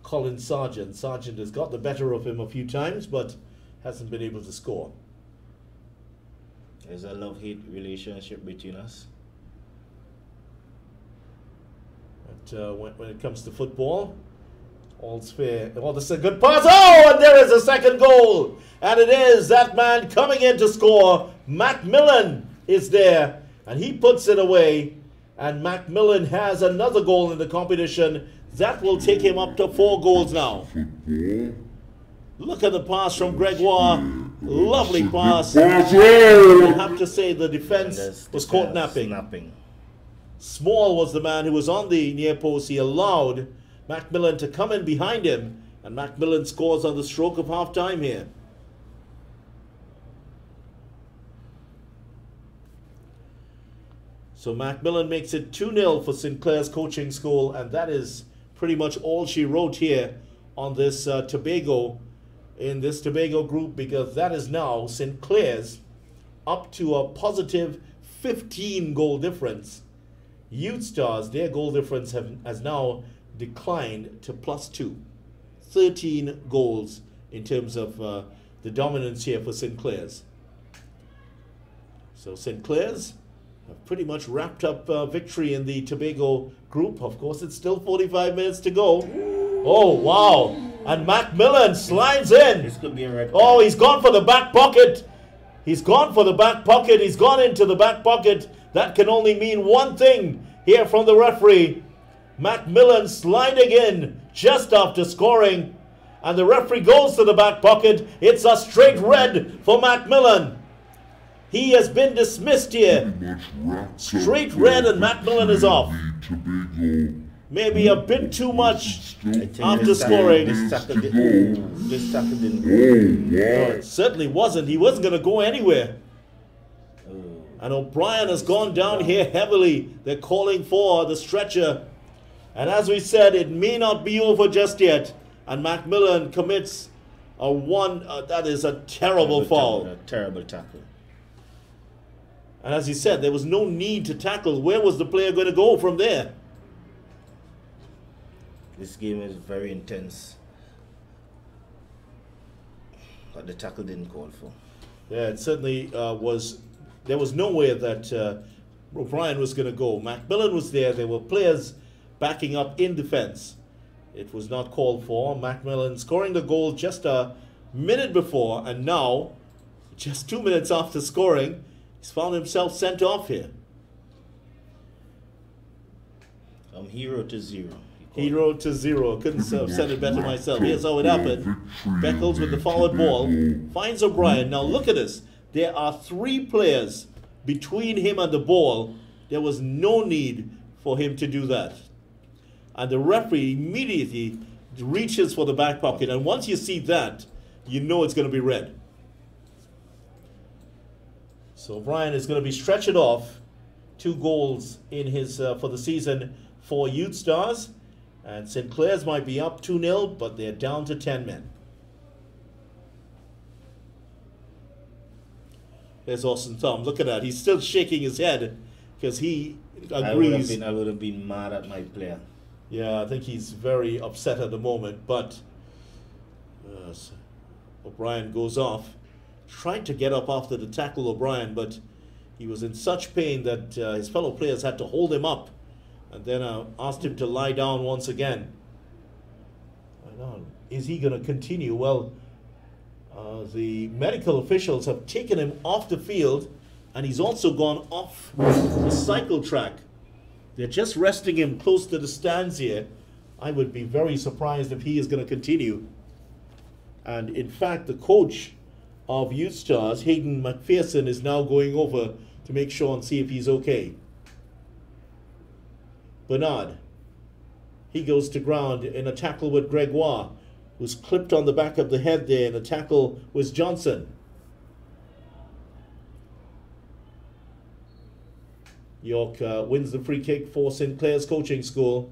[SPEAKER 1] Colin Sargent. Sargent has got the better of him a few times, but hasn't been able to score.
[SPEAKER 2] There's a love-hate relationship between us.
[SPEAKER 1] But when it comes to football, all's fair. Oh, this is a good pass. Oh, and there is a second goal. And it is that man coming in to score. Macmillan is there, and he puts it away. And Macmillan has another goal in the competition. That will take him up to 4 goals now. Look at the pass from Gregoire. Lovely pass. I have to say the defense was caught napping. Small was the man who was on the near post. He allowed Macmillan to come in behind him, and Macmillan scores on the stroke of half time here. So Macmillan makes it 2-0 for Sinclair's coaching school, and that is pretty much all she wrote here on this Tobago, in this Tobago group, because that is now Sinclair's up to a positive 15 goal difference. Youth Stars, their goal difference has now declined to +2. 13 goals in terms of the dominance here for Sinclair's. So Sinclair's have pretty much wrapped up victory in the Tobago group. Of course, it's still 45 minutes to go. Oh, wow. And Macmillan slides in.
[SPEAKER 2] This could be a red card.
[SPEAKER 1] Oh, he's gone for the back pocket. He's gone for the back pocket. He's gone into the back pocket. That can only mean one thing here from the referee. Macmillan sliding in just after scoring. And the referee goes to the back pocket. It's a straight red for Macmillan. He has been dismissed here. Straight red, and Macmillan is off. Maybe a bit too much after scoring.
[SPEAKER 2] This tackle didn't go.
[SPEAKER 1] No, it certainly wasn't. He wasn't going to go anywhere. And O'Brien has gone down here heavily. They're calling for the stretcher. And as we said, it may not be over just yet. And Macmillan commits that is a terrible foul.
[SPEAKER 2] A terrible tackle.
[SPEAKER 1] And as he said, there was no need to tackle. Where was the player going to go from there?
[SPEAKER 2] This game is very intense. But the tackle didn't call for.
[SPEAKER 1] Yeah, it certainly was. There was nowhere that O'Brien was going to go. Macmillan was there. There were players backing up in defense. It was not called for. Macmillan scoring the goal just a minute before, and now, just 2 minutes after scoring, he's found himself sent off here.
[SPEAKER 2] From 0 to 0.
[SPEAKER 1] Hero to 0. Couldn't have said it better myself. Here's how it happened. Beckles with the forward ball finds O'Brien. Now look at this. There are 3 players between him and the ball. There was no need for him to do that. And the referee immediately reaches for the back pocket. And once you see that, you know it's going to be red. So O'Brien is going to be stretched off. 2 goals in his for the season for Youth Stars. And Sinclair's might be up 2-0, but they're down to 10 men. There's Austin Thom. Look at that. He's still shaking his head because he agrees.
[SPEAKER 2] I would have been mad at my player.
[SPEAKER 1] Yeah, I think he's very upset at the moment. But O'Brien goes off. Tried to get up after the tackle, O'Brien, but he was in such pain that his fellow players had to hold him up. And then asked him to lie down once again. Is he going to continue? Well, the medical officials have taken him off the field, and he's also gone off the cycle track. They're just resting him close to the stands here. I would be very surprised if he is going to continue. And in fact, the coach of Youth Stars, Hayden McPherson, is now going over to make sure and see if he's okay. Bernard, he goes to ground in a tackle with Gregoire, who's clipped on the back of the head there, and the tackle was Johnson. York wins the free kick for Sinclair's coaching school.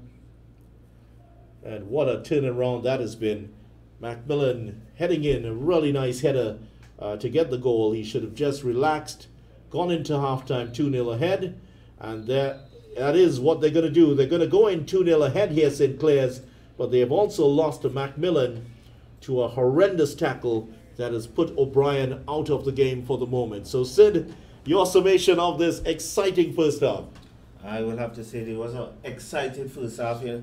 [SPEAKER 1] And what a turnaround that has been. Macmillan heading in, a really nice header to get the goal. He should have just relaxed, gone into halftime 2-0 ahead, and that is what they're going to do. They're going to go in 2-0 ahead here, St. Clair's, but they have also lost to Macmillan to a horrendous tackle that has put O'Brien out of the game for the moment. So, Sid, your summation of this exciting first half.
[SPEAKER 2] I will have to say it was an exciting first half here.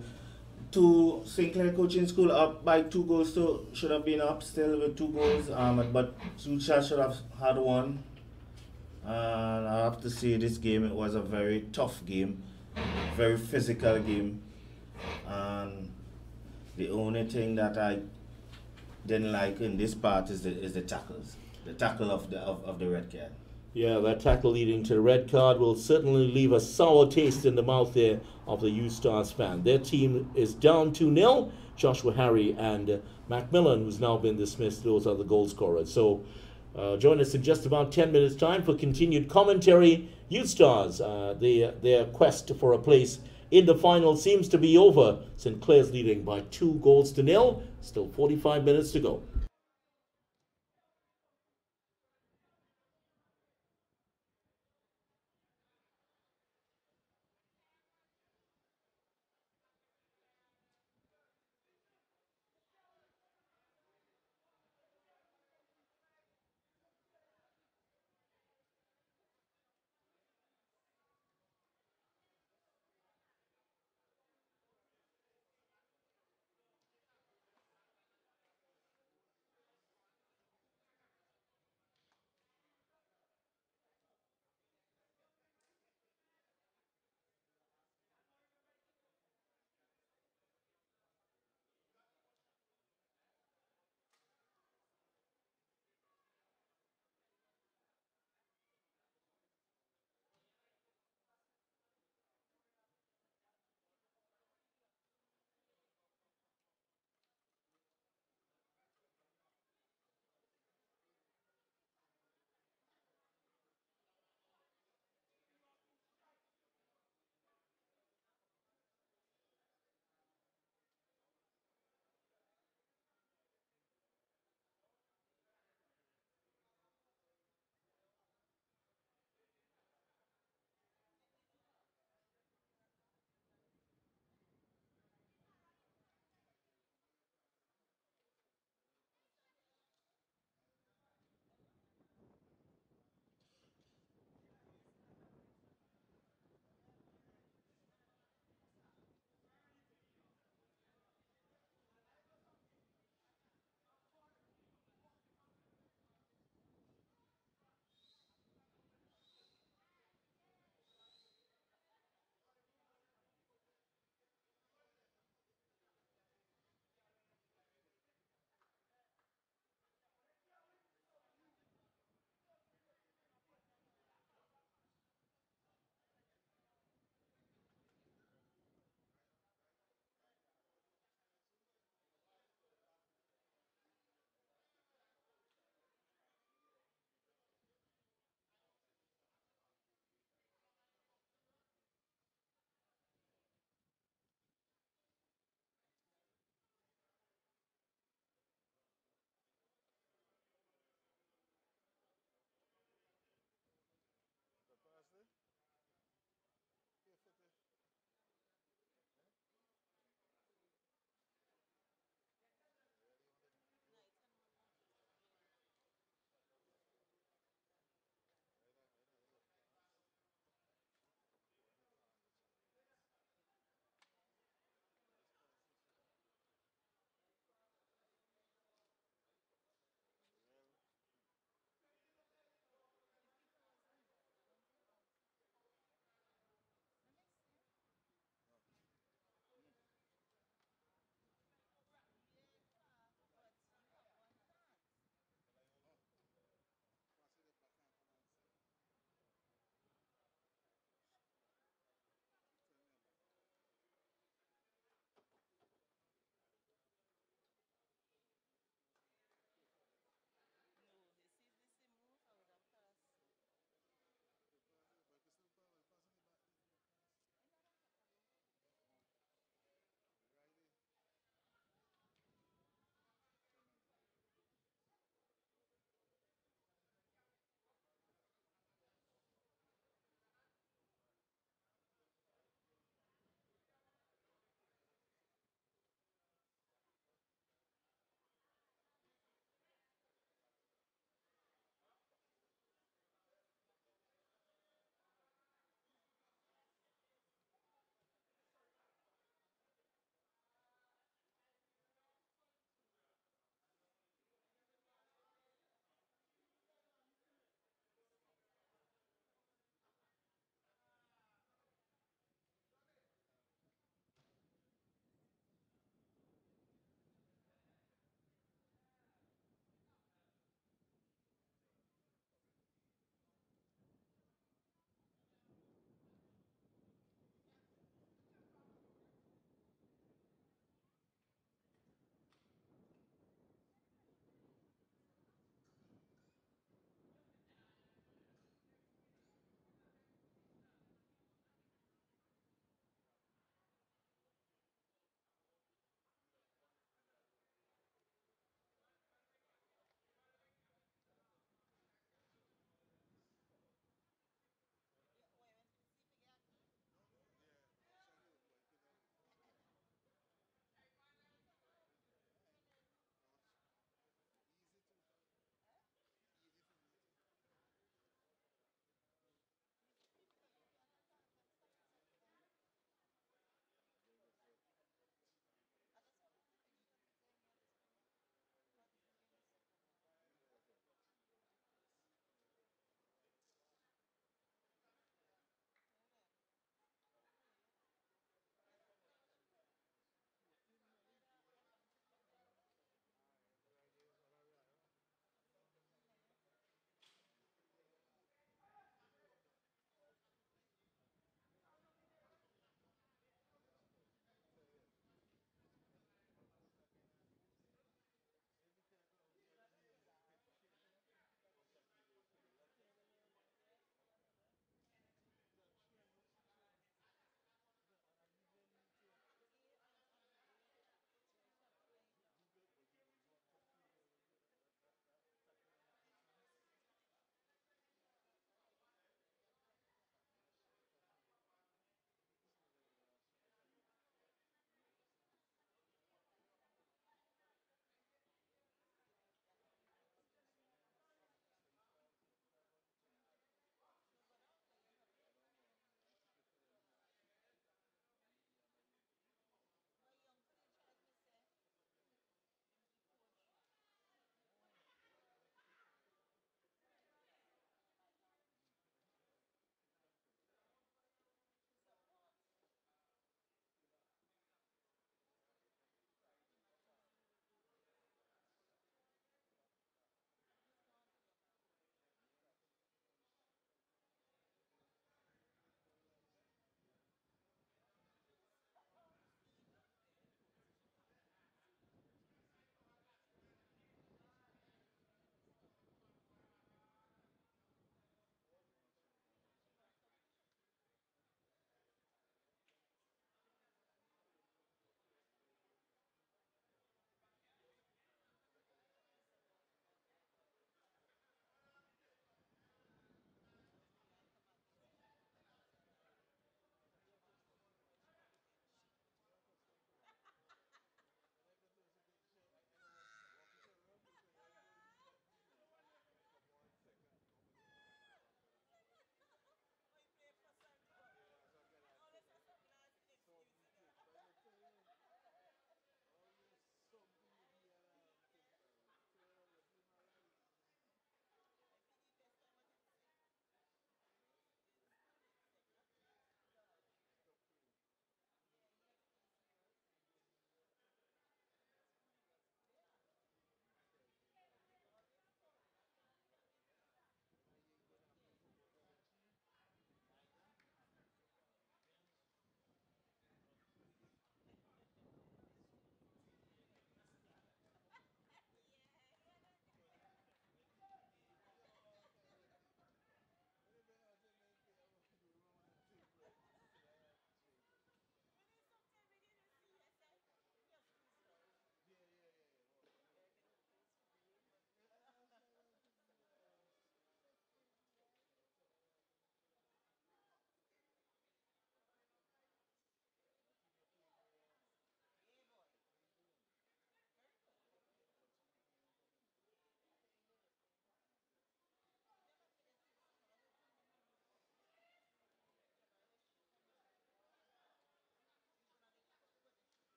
[SPEAKER 2] To St. Clair Coaching School up by 2 goals, to should have been up still with 2 goals, but Sucha should have had one. And I have to say this game, it was a very tough game, very physical game, and the only thing that I didn't like in this part is the tackles, the tackle of the red card.
[SPEAKER 1] Yeah, that tackle leading to the red card will certainly leave a sour taste in the mouth there of the U-Stars fan. Their team is down 2-0. Joshua Harry and Macmillan, who's now been dismissed, those are the goal scorers. So join us in just about 10 minutes' time for continued commentary. U-Stars, their quest for a place in the final seems to be over. St. Clair's leading by 2-0. Still 45 minutes to go.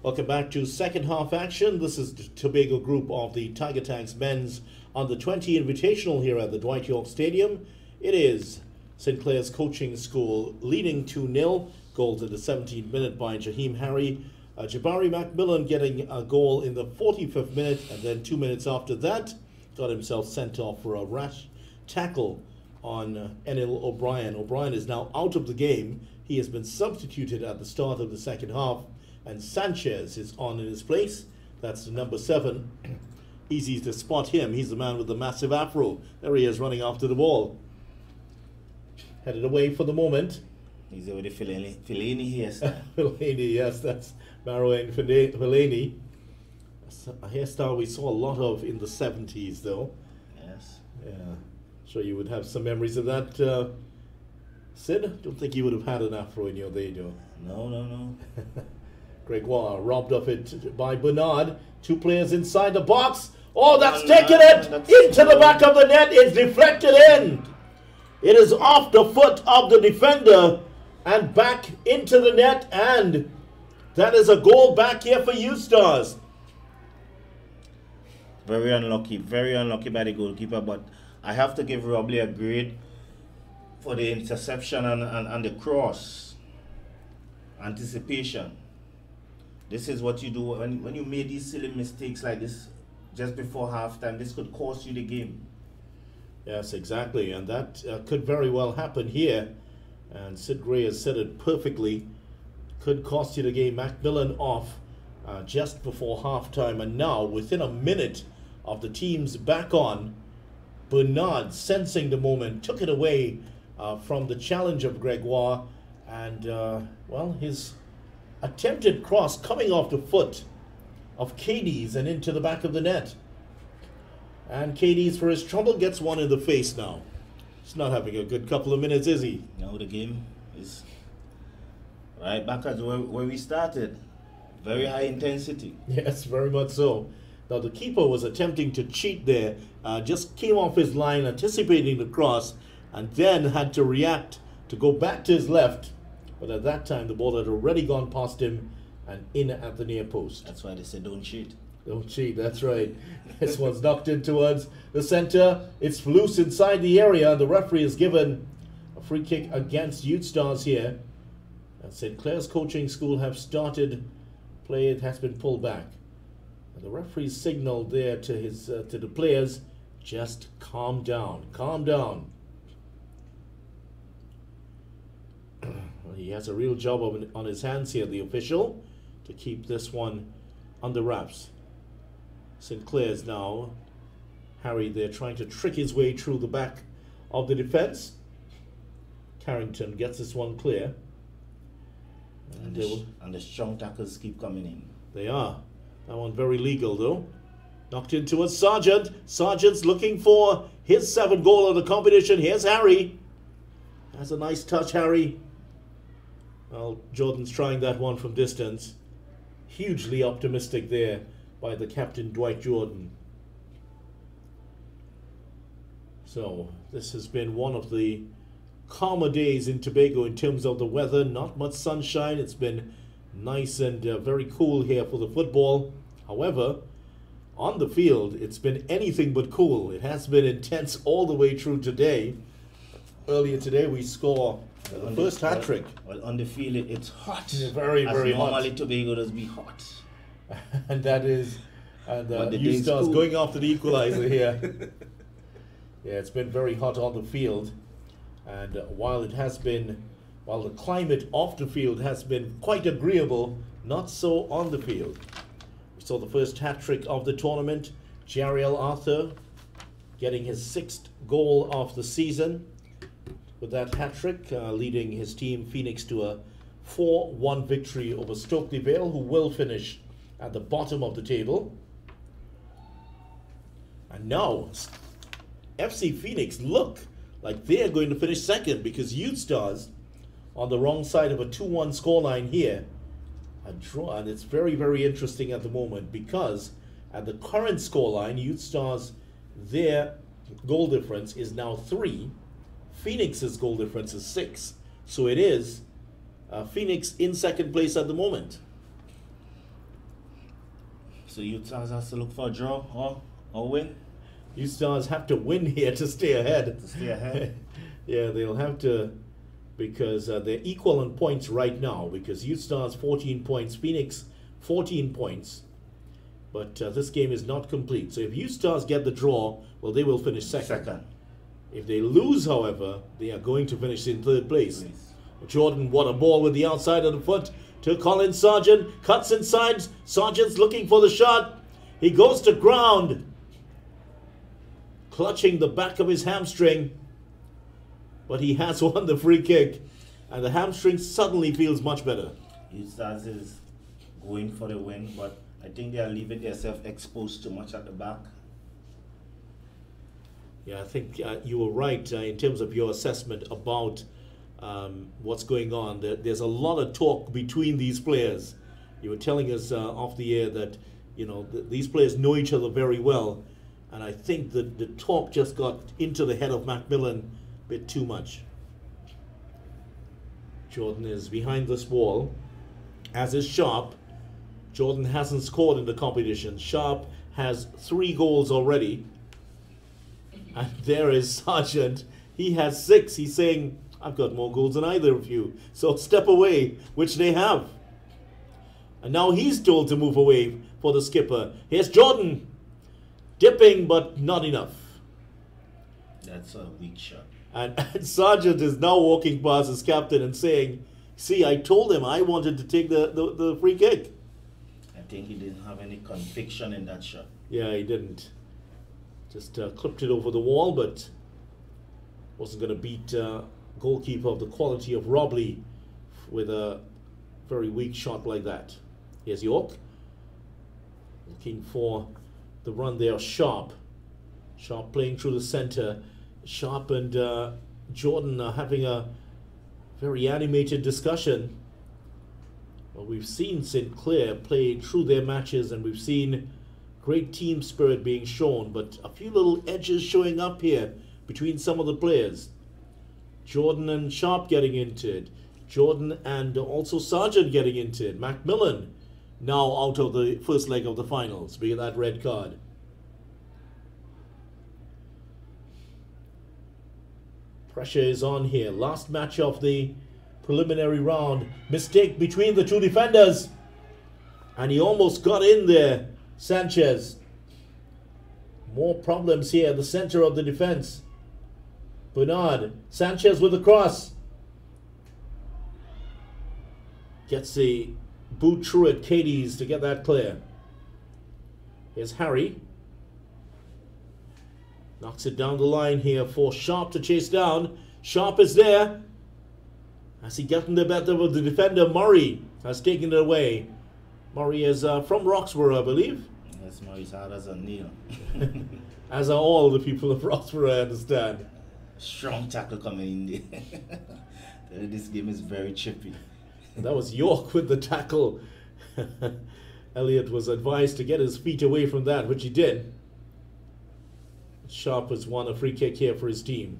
[SPEAKER 1] Welcome back to second half action. This is the Tobago group of the Tigertanks men's under 20 invitational here at the Dwight York Stadium. It is St. Clair's Coaching School leading 2-0. Goals in the 17th minute by Jaheim Harry. Jabari Macmillan getting a goal in the 45th minute, and then 2 minutes after that got himself sent off for a rash tackle on Enil O'Brien. O'Brien is now out of the game. He has been substituted at the start of the second half, and Sanchez is on in his place. That's the number 7. Easy to spot him. He's the man with the massive afro. There he is running after the ball. Headed away for the moment.
[SPEAKER 2] He's with the Fellaini hairstyle.
[SPEAKER 1] Fellaini, yes, that's Marouane Fellaini. A hairstyle we saw a lot of in the 70s, though.
[SPEAKER 2] Yes.
[SPEAKER 1] Yeah. Sure you would have some memories of that, Sid? Don't think you would have had an afro in your day, though.
[SPEAKER 2] No.
[SPEAKER 1] Gregoire robbed of it by Bernard. 2 players inside the box. Oh, that's taken it into the back of the net. It's deflected in. It is off the foot of the defender and back into the net, and that is a goal back here for U-Stars.
[SPEAKER 2] Very unlucky by the goalkeeper, but I have to give Robley a grade for the interception and the cross. Anticipation. This is what you do when you made these silly mistakes like this just before halftime. This could cost you the game.
[SPEAKER 1] Yes, exactly, and that could very well happen here. And Sid Gray has said it perfectly. Could cost you the game. Macmillan off just before halftime, and now within a minute of the teams back on, Bernard, sensing the moment, took it away from the challenge of Gregoire, and well, his attempted cross coming off the foot of Cadiz and into the back of the net. And Cadiz, for his trouble, gets one in the face now. He's not having a good couple of minutes, is he?
[SPEAKER 2] No, the game is right back at where we started. Very high intensity.
[SPEAKER 1] Yes, very much so. Now, the keeper was attempting to cheat there. Just came off his line, anticipating the cross, and then had to react to go back to his left. But at that time, the ball had already gone past him and in at the near post.
[SPEAKER 2] That's why they said don't cheat.
[SPEAKER 1] Don't cheat, that's right. This one's knocked in towards the center. It's loose inside the area. The referee has given a free kick against Youth Stars here. And St. Clair's Coaching School have started play. It has been pulled back. And the referee signaled there to his to the players, just calm down, calm down. Well, he has a real job on his hands here, the official, to keep this one under wraps. St. Clair's now, Harry there trying to trick his way through the back of the defense. Carrington gets this one clear.
[SPEAKER 2] And the strong tackles keep coming in.
[SPEAKER 1] They are. That one very legal though. Knocked into a Sargent. Sargent's looking for his 7th goal of the competition. Here's Harry. That's a nice touch, Harry. Well, Jordan's trying that one from distance. Hugely optimistic there by the captain, Dwight Jordan. So, this has been one of the calmer days in Tobago in terms of the weather. Not much sunshine. It's been nice and very cool here for the football. However, on the field, it's been anything but cool. It has been intense all the way through today. Earlier today, we scored the first hat-trick.
[SPEAKER 2] Well, on the field, it's hot.
[SPEAKER 1] Very, very hot.
[SPEAKER 2] Normally, Tobago does be hot.
[SPEAKER 1] And that is, and U-Stars cool. Going after the equalizer here. Yeah, it's been very hot on the field. And while the climate off the field has been quite agreeable, not so on the field. We saw the first hat-trick of the tournament. Jariel Arthur getting his 6th goal of the season with that hat-trick, leading his team Phoenix to a 4-1 victory over Stokely Vale, who will finish at the bottom of the table. And now FC Phoenix look like they're going to finish second, because Youth Stars on the wrong side of a 2-1 scoreline here. A draw, and it's very, very interesting at the moment, because at the current scoreline, Youth Stars, their goal difference is now 3. Phoenix's goal difference is 6. So it is Phoenix in second place at the moment.
[SPEAKER 2] So U Stars has to look for a draw or win
[SPEAKER 1] U Stars have to win here to stay ahead.
[SPEAKER 2] to stay ahead.
[SPEAKER 1] Yeah, they'll have to, because they're equal in points right now, because U Stars 14 points, Phoenix 14 points. But this game is not complete. So if U Stars get the draw, well, they will finish second. If they lose, however, they are going to finish in third place. Jordan, what a ball with the outside of the foot to Colin Sargent. Cuts inside. Sargent's looking for the shot. He goes to ground, clutching the back of his hamstring. But he has won the free kick. And the hamstring suddenly feels much better.
[SPEAKER 2] U Stars is going for the win, but I think they are leaving themselves exposed too much at the back.
[SPEAKER 1] Yeah, I think you were right in terms of your assessment about what's going on. There's a lot of talk between these players. You were telling us off the air that these players know each other very well, and I think that the talk just got into the head of Macmillan a bit too much. Jordan is behind this wall, as is Sharp. Jordan hasn't scored in the competition. Sharp has 3 goals already. And there is Sargent. He has 6. He's saying, I've got more goals than either of you. So step away, which they have. And now he's told to move away for the skipper. Here's Jordan. Dipping, but not enough.
[SPEAKER 2] That's a weak shot.
[SPEAKER 1] And Sargent is now walking past his captain and saying, see, I told him I wanted to take the free kick.
[SPEAKER 2] I think he didn't have any conviction in that shot.
[SPEAKER 1] Yeah, he didn't. Just clipped it over the wall, but wasn't going to beat goalkeeper of the quality of Robley with a very weak shot like that. Here's York. Looking for the run there. Sharp. Sharp playing through the center. Sharp and Jordan are having a very animated discussion. Well, we've seen St. Clair play through their matches, and we've seen great team spirit being shown, but a few little edges showing up here between some of the players. Jordan and Sharp getting into it. Jordan and also Sargent getting into it. Macmillan now out of the first leg of the finals because of that red card. Pressure is on here. Last match of the preliminary round. Mistake between the two defenders. And he almost got in there. Sanchez. More problems here at the center of the defense. Bernard. Sanchez with the cross. Gets the boot through at Katie's to get that clear. Here's Harry. Knocks it down the line here for Sharp to chase down. Sharp is there. Has he gotten the better of the defender? Murray has taken it away. Murray is from Roxborough, I believe.
[SPEAKER 2] Yes, Murray's hard as a nail.
[SPEAKER 1] As are all the people of Roxborough, I understand.
[SPEAKER 2] Strong tackle coming in there. This game is very chippy.
[SPEAKER 1] That was York with the tackle. Elliott was advised to get his feet away from that, which he did. Sharp has won a free kick here for his team.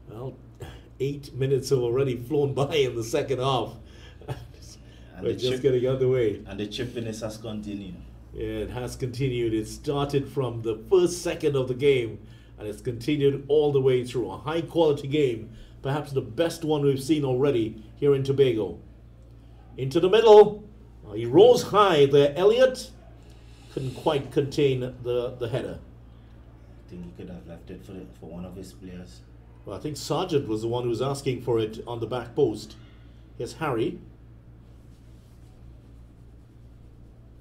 [SPEAKER 1] Well, 8 minutes have already flown by in the second half. We're just getting underway.
[SPEAKER 2] And the chippiness has continued.
[SPEAKER 1] Yeah, it has continued. It started from the first second of the game, and it's continued all the way through. A high-quality game, perhaps the best one we've seen already here in Tobago. Into the middle. He rose high there. Elliott couldn't quite contain the header.
[SPEAKER 2] I think he could have left it for one of his players.
[SPEAKER 1] Well, I think Sargent was the one who was asking for it on the back post. Here's Harry.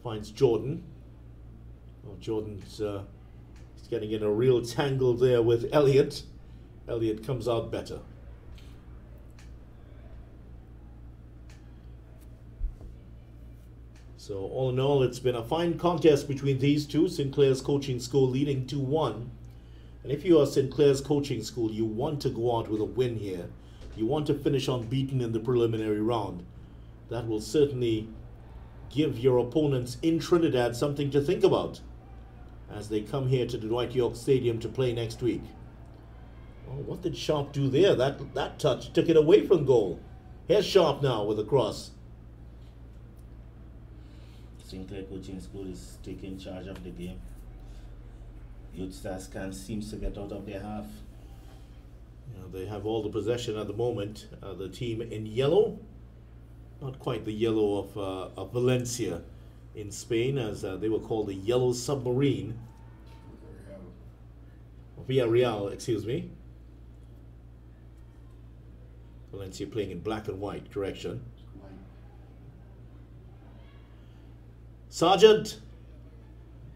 [SPEAKER 1] Finds Jordan. Oh, Jordan's he's getting in a real tangle there with Elliott. Elliott comes out better. So all in all, it's been a fine contest between these two. Sinclair's Coaching School leading 2-1. And if you are Sinclair's Coaching School, you want to go out with a win here. You want to finish unbeaten in the preliminary round. That will certainly give your opponents in Trinidad something to think about as they come here to the Dwight York Stadium to play next week. Oh, what did Sharp do there? That touch took it away from goal. Here's Sharp now with a cross.
[SPEAKER 2] Sinclair Coaching School is taking charge of the game. Youth Stars can't seem to get out of their half.
[SPEAKER 1] They have all the possession at the moment. The team in yellow, not quite the yellow of Valencia in Spain, as they were called the Yellow Submarine. Villarreal, excuse me. Valencia playing in black and white, correction. Sargent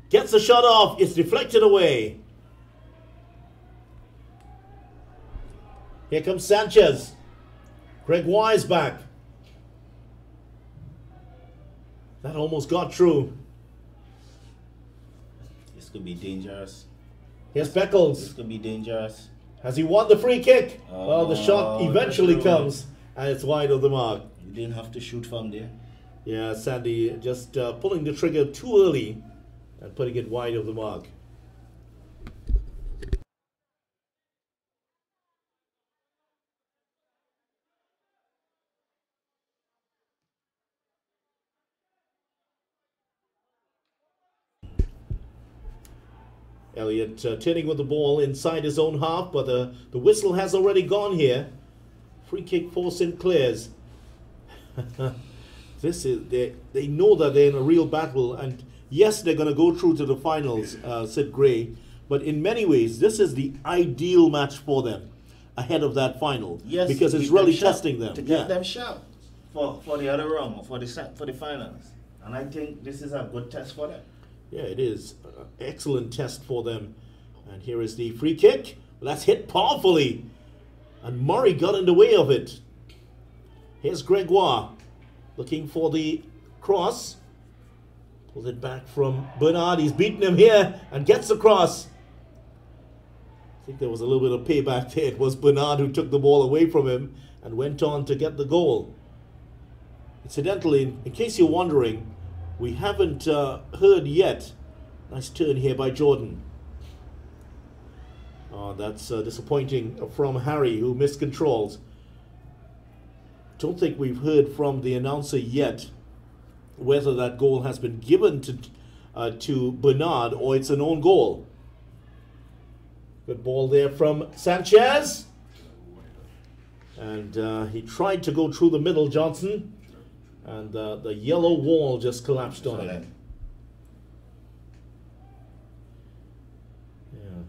[SPEAKER 1] gets the shot off. It's deflected away. Here comes Sanchez. Gregoire is back. That almost got through.
[SPEAKER 2] This could be dangerous.
[SPEAKER 1] Here's Beckles.
[SPEAKER 2] This could be dangerous.
[SPEAKER 1] Has he won the free kick?
[SPEAKER 2] Oh,
[SPEAKER 1] well, the shot eventually comes, and it's wide of the mark.
[SPEAKER 2] You didn't have to shoot from there.
[SPEAKER 1] Yeah, Sandy just pulling the trigger too early and putting it wide of the mark. Elliott turning with the ball inside his own half, but the whistle has already gone here. Free kick for Sinclair's. They know that they're in a real battle, and yes, they're going to go through to the finals, Sid Gray, but in many ways, this is the ideal match for them ahead of that final,
[SPEAKER 2] yes,
[SPEAKER 1] because it's really testing them.
[SPEAKER 2] To get them sharp for the other round, for the finals. And I think this is a good test for them.
[SPEAKER 1] Yeah, it is. Excellent test for them. And here is the free kick. That's hit powerfully. And Murray got in the way of it. Here's Gregoire looking for the cross. Pulls it back from Bernard. He's beaten him here and gets the cross. I think there was a little bit of payback there. It was Bernard who took the ball away from him and went on to get the goal. Incidentally, in case you're wondering, we haven't heard yet. Nice turn here by Jordan. Oh, that's disappointing from Harry, who missed controls. Don't think we've heard from the announcer yet whether that goal has been given to Bernard or it's an own goal. Good ball there from Sanchez. And he tried to go through the middle, Johnson. And the yellow wall just collapsed on him. Yeah.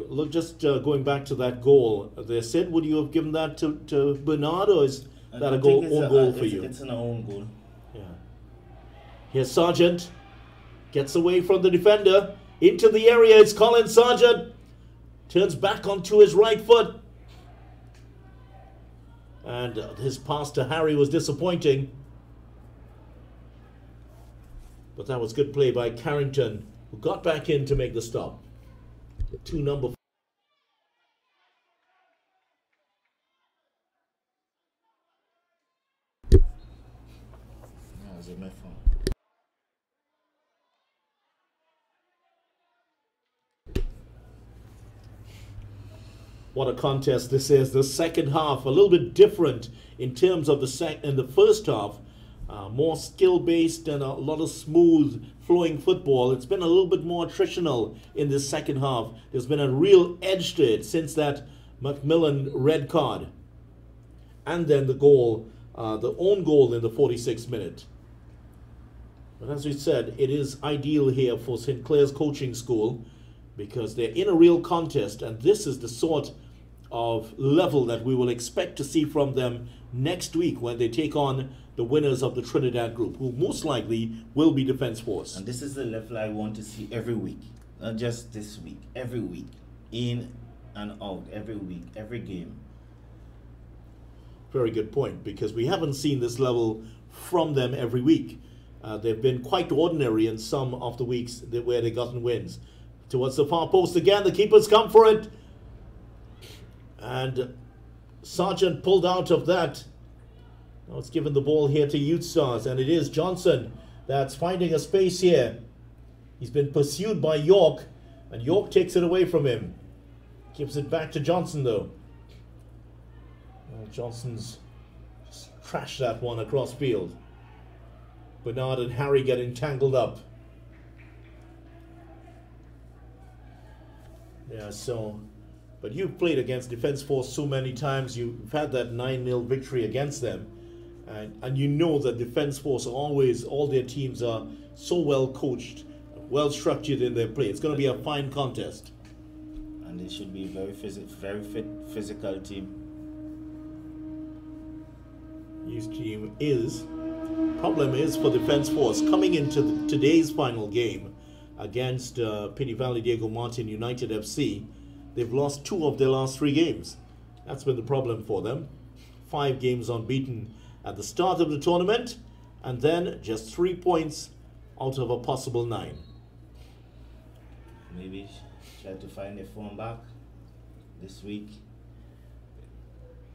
[SPEAKER 1] Look, just going back to that goal, they said, would you have given that to Bernard, or is that a own goal for you?
[SPEAKER 2] It's an own goal.
[SPEAKER 1] Yeah. Here's Sargent. Gets away from the defender. Into the area, it's Colin Sargent. Turns back onto his right foot. And his pass to Harry was disappointing. But that was good play by Carrington, who got back in to make the stop. Number 4. What a contest this is. The second half, a little bit different in terms of the first half. More skill-based and a lot of smooth flowing football. It's been a little bit more attritional in this second half. There's been a real edge to it since that Macmillan red card. And then the goal, the own goal in the 46th minute. But as we said, it is ideal here for Sinclair's coaching school because they're in a real contest, and this is the sort of level that we will expect to see from them next week when they take on the winners of the Trinidad group, who most likely will be Defence Force.
[SPEAKER 2] And this is the level I want to see every week, not just this week, every week, in and out, every week, every game.
[SPEAKER 1] Very good point, because we haven't seen this level from them every week. They've been quite ordinary in some of the weeks where they've gotten wins. Towards the far post again, the keepers come for it. And Sargent pulled out of that. Now it's given the ball here to Youth Stars, and it is Johnson that's finding a space here. He's been pursued by York, and York takes it away from him. Gives it back to Johnson, though. Well, Johnson's just trashed that one across field. Bernard and Harry getting tangled up. Yeah, so, but you've played against Defence Force so many times. You've had that 9-0 victory against them. And you know that Defence Force are always, all their teams are so well coached, well structured in their play. It's going to be a fine contest.
[SPEAKER 2] And it should be a very fit physical team.
[SPEAKER 1] His team is, problem is for Defence Force, coming into today's final game against Pity Valley Diego Martin United FC, they've lost 2 of their last 3 games. That's been the problem for them. 5 games unbeaten at the start of the tournament, and then just 3 points out of a possible 9.
[SPEAKER 2] Maybe try to find their form back this week.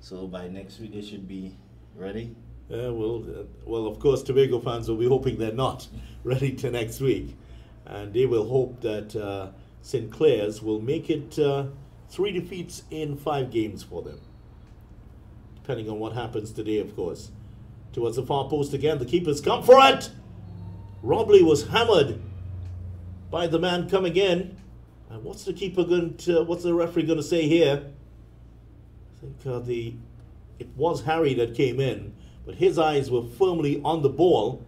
[SPEAKER 2] So by next week they should be ready.
[SPEAKER 1] Well, of course, Tobago fans will be hoping they're not ready to next week. And they will hope that St. Clair's will make it 3 defeats in 5 games for them. Depending on what happens today, of course. Towards the far post again, the keeper's come for it! Robley was hammered by the man coming in. And what's the keeper going to, what's the referee going to say here? I think it was Harry that came in, but his eyes were firmly on the ball.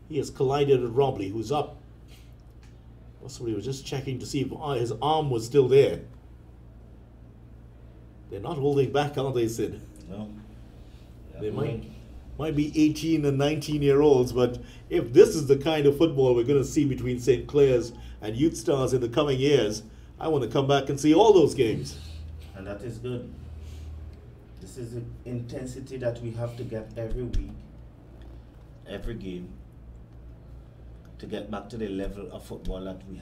[SPEAKER 1] He has collided with Robley, who's up. Possibly was just checking to see if his arm was still there. They're not holding back, are they, Sid?
[SPEAKER 2] No.
[SPEAKER 1] They might be 18 and 19-year-olds, but if this is the kind of football we're going to see between St. Clair's and Youth Stars in the coming years, I want to come back and see all those games.
[SPEAKER 2] And that is good. This is the intensity that we have to get every week, every game, to get back to the level of football that we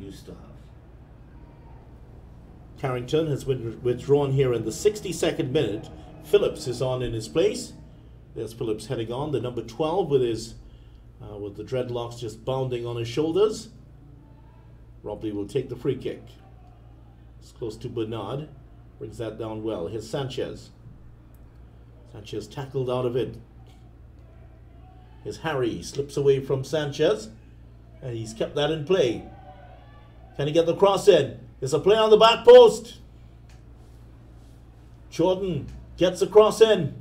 [SPEAKER 2] used to have.
[SPEAKER 1] Carrington has been withdrawn here in the 62nd minute. Phillips is on in his place. There's Phillips heading on, the number 12 with his with the dreadlocks just bounding on his shoulders. Robley will take the free kick. It's close to Bernard. Brings that down well. Here's Sanchez. Sanchez tackled out of it. Here's Harry. Slips away from Sanchez. And he's kept that in play. Can he get the cross in? There's a play on the back post. Jordan gets the cross in.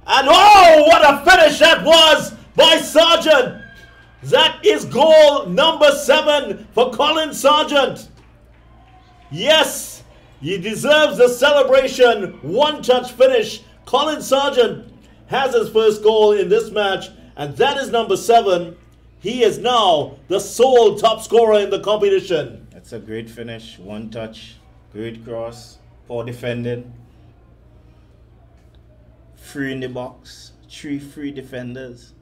[SPEAKER 1] And oh, what a finish that was by Sargent. That is goal number 7 for Colin Sargent. Yes, he deserves the celebration. One-touch finish. Colin Sargent has his first goal in this match, and that is number 7. He is now the sole top scorer in the competition.
[SPEAKER 2] That's a great finish. One touch, great cross, poor defending. 3 in the box, 3 free defenders.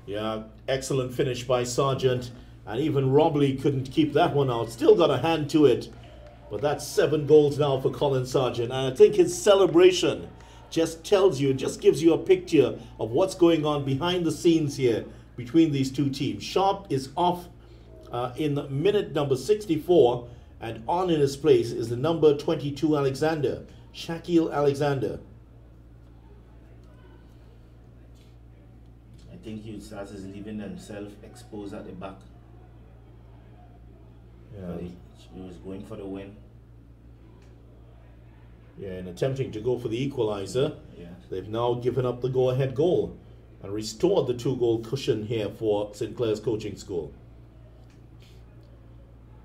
[SPEAKER 1] Yeah, excellent finish by Sargent. And even Robley couldn't keep that one out. Still got a hand to it. But that's 7 goals now for Colin Sargent. And I think his celebration just tells you, just gives you a picture of what's going on behind the scenes here between these two teams. Sharp is off in minute number 64. And on in his place is the number 22 Alexander, Shaquille Alexander.
[SPEAKER 2] I think Youth Stars is leaving themselves exposed at the back.
[SPEAKER 1] Yeah.
[SPEAKER 2] He was going for the win.
[SPEAKER 1] Yeah, and attempting to go for the equalizer.
[SPEAKER 2] Yeah.
[SPEAKER 1] They've now given up the go-ahead goal and restored the 2-goal cushion here for St. Clair's coaching school.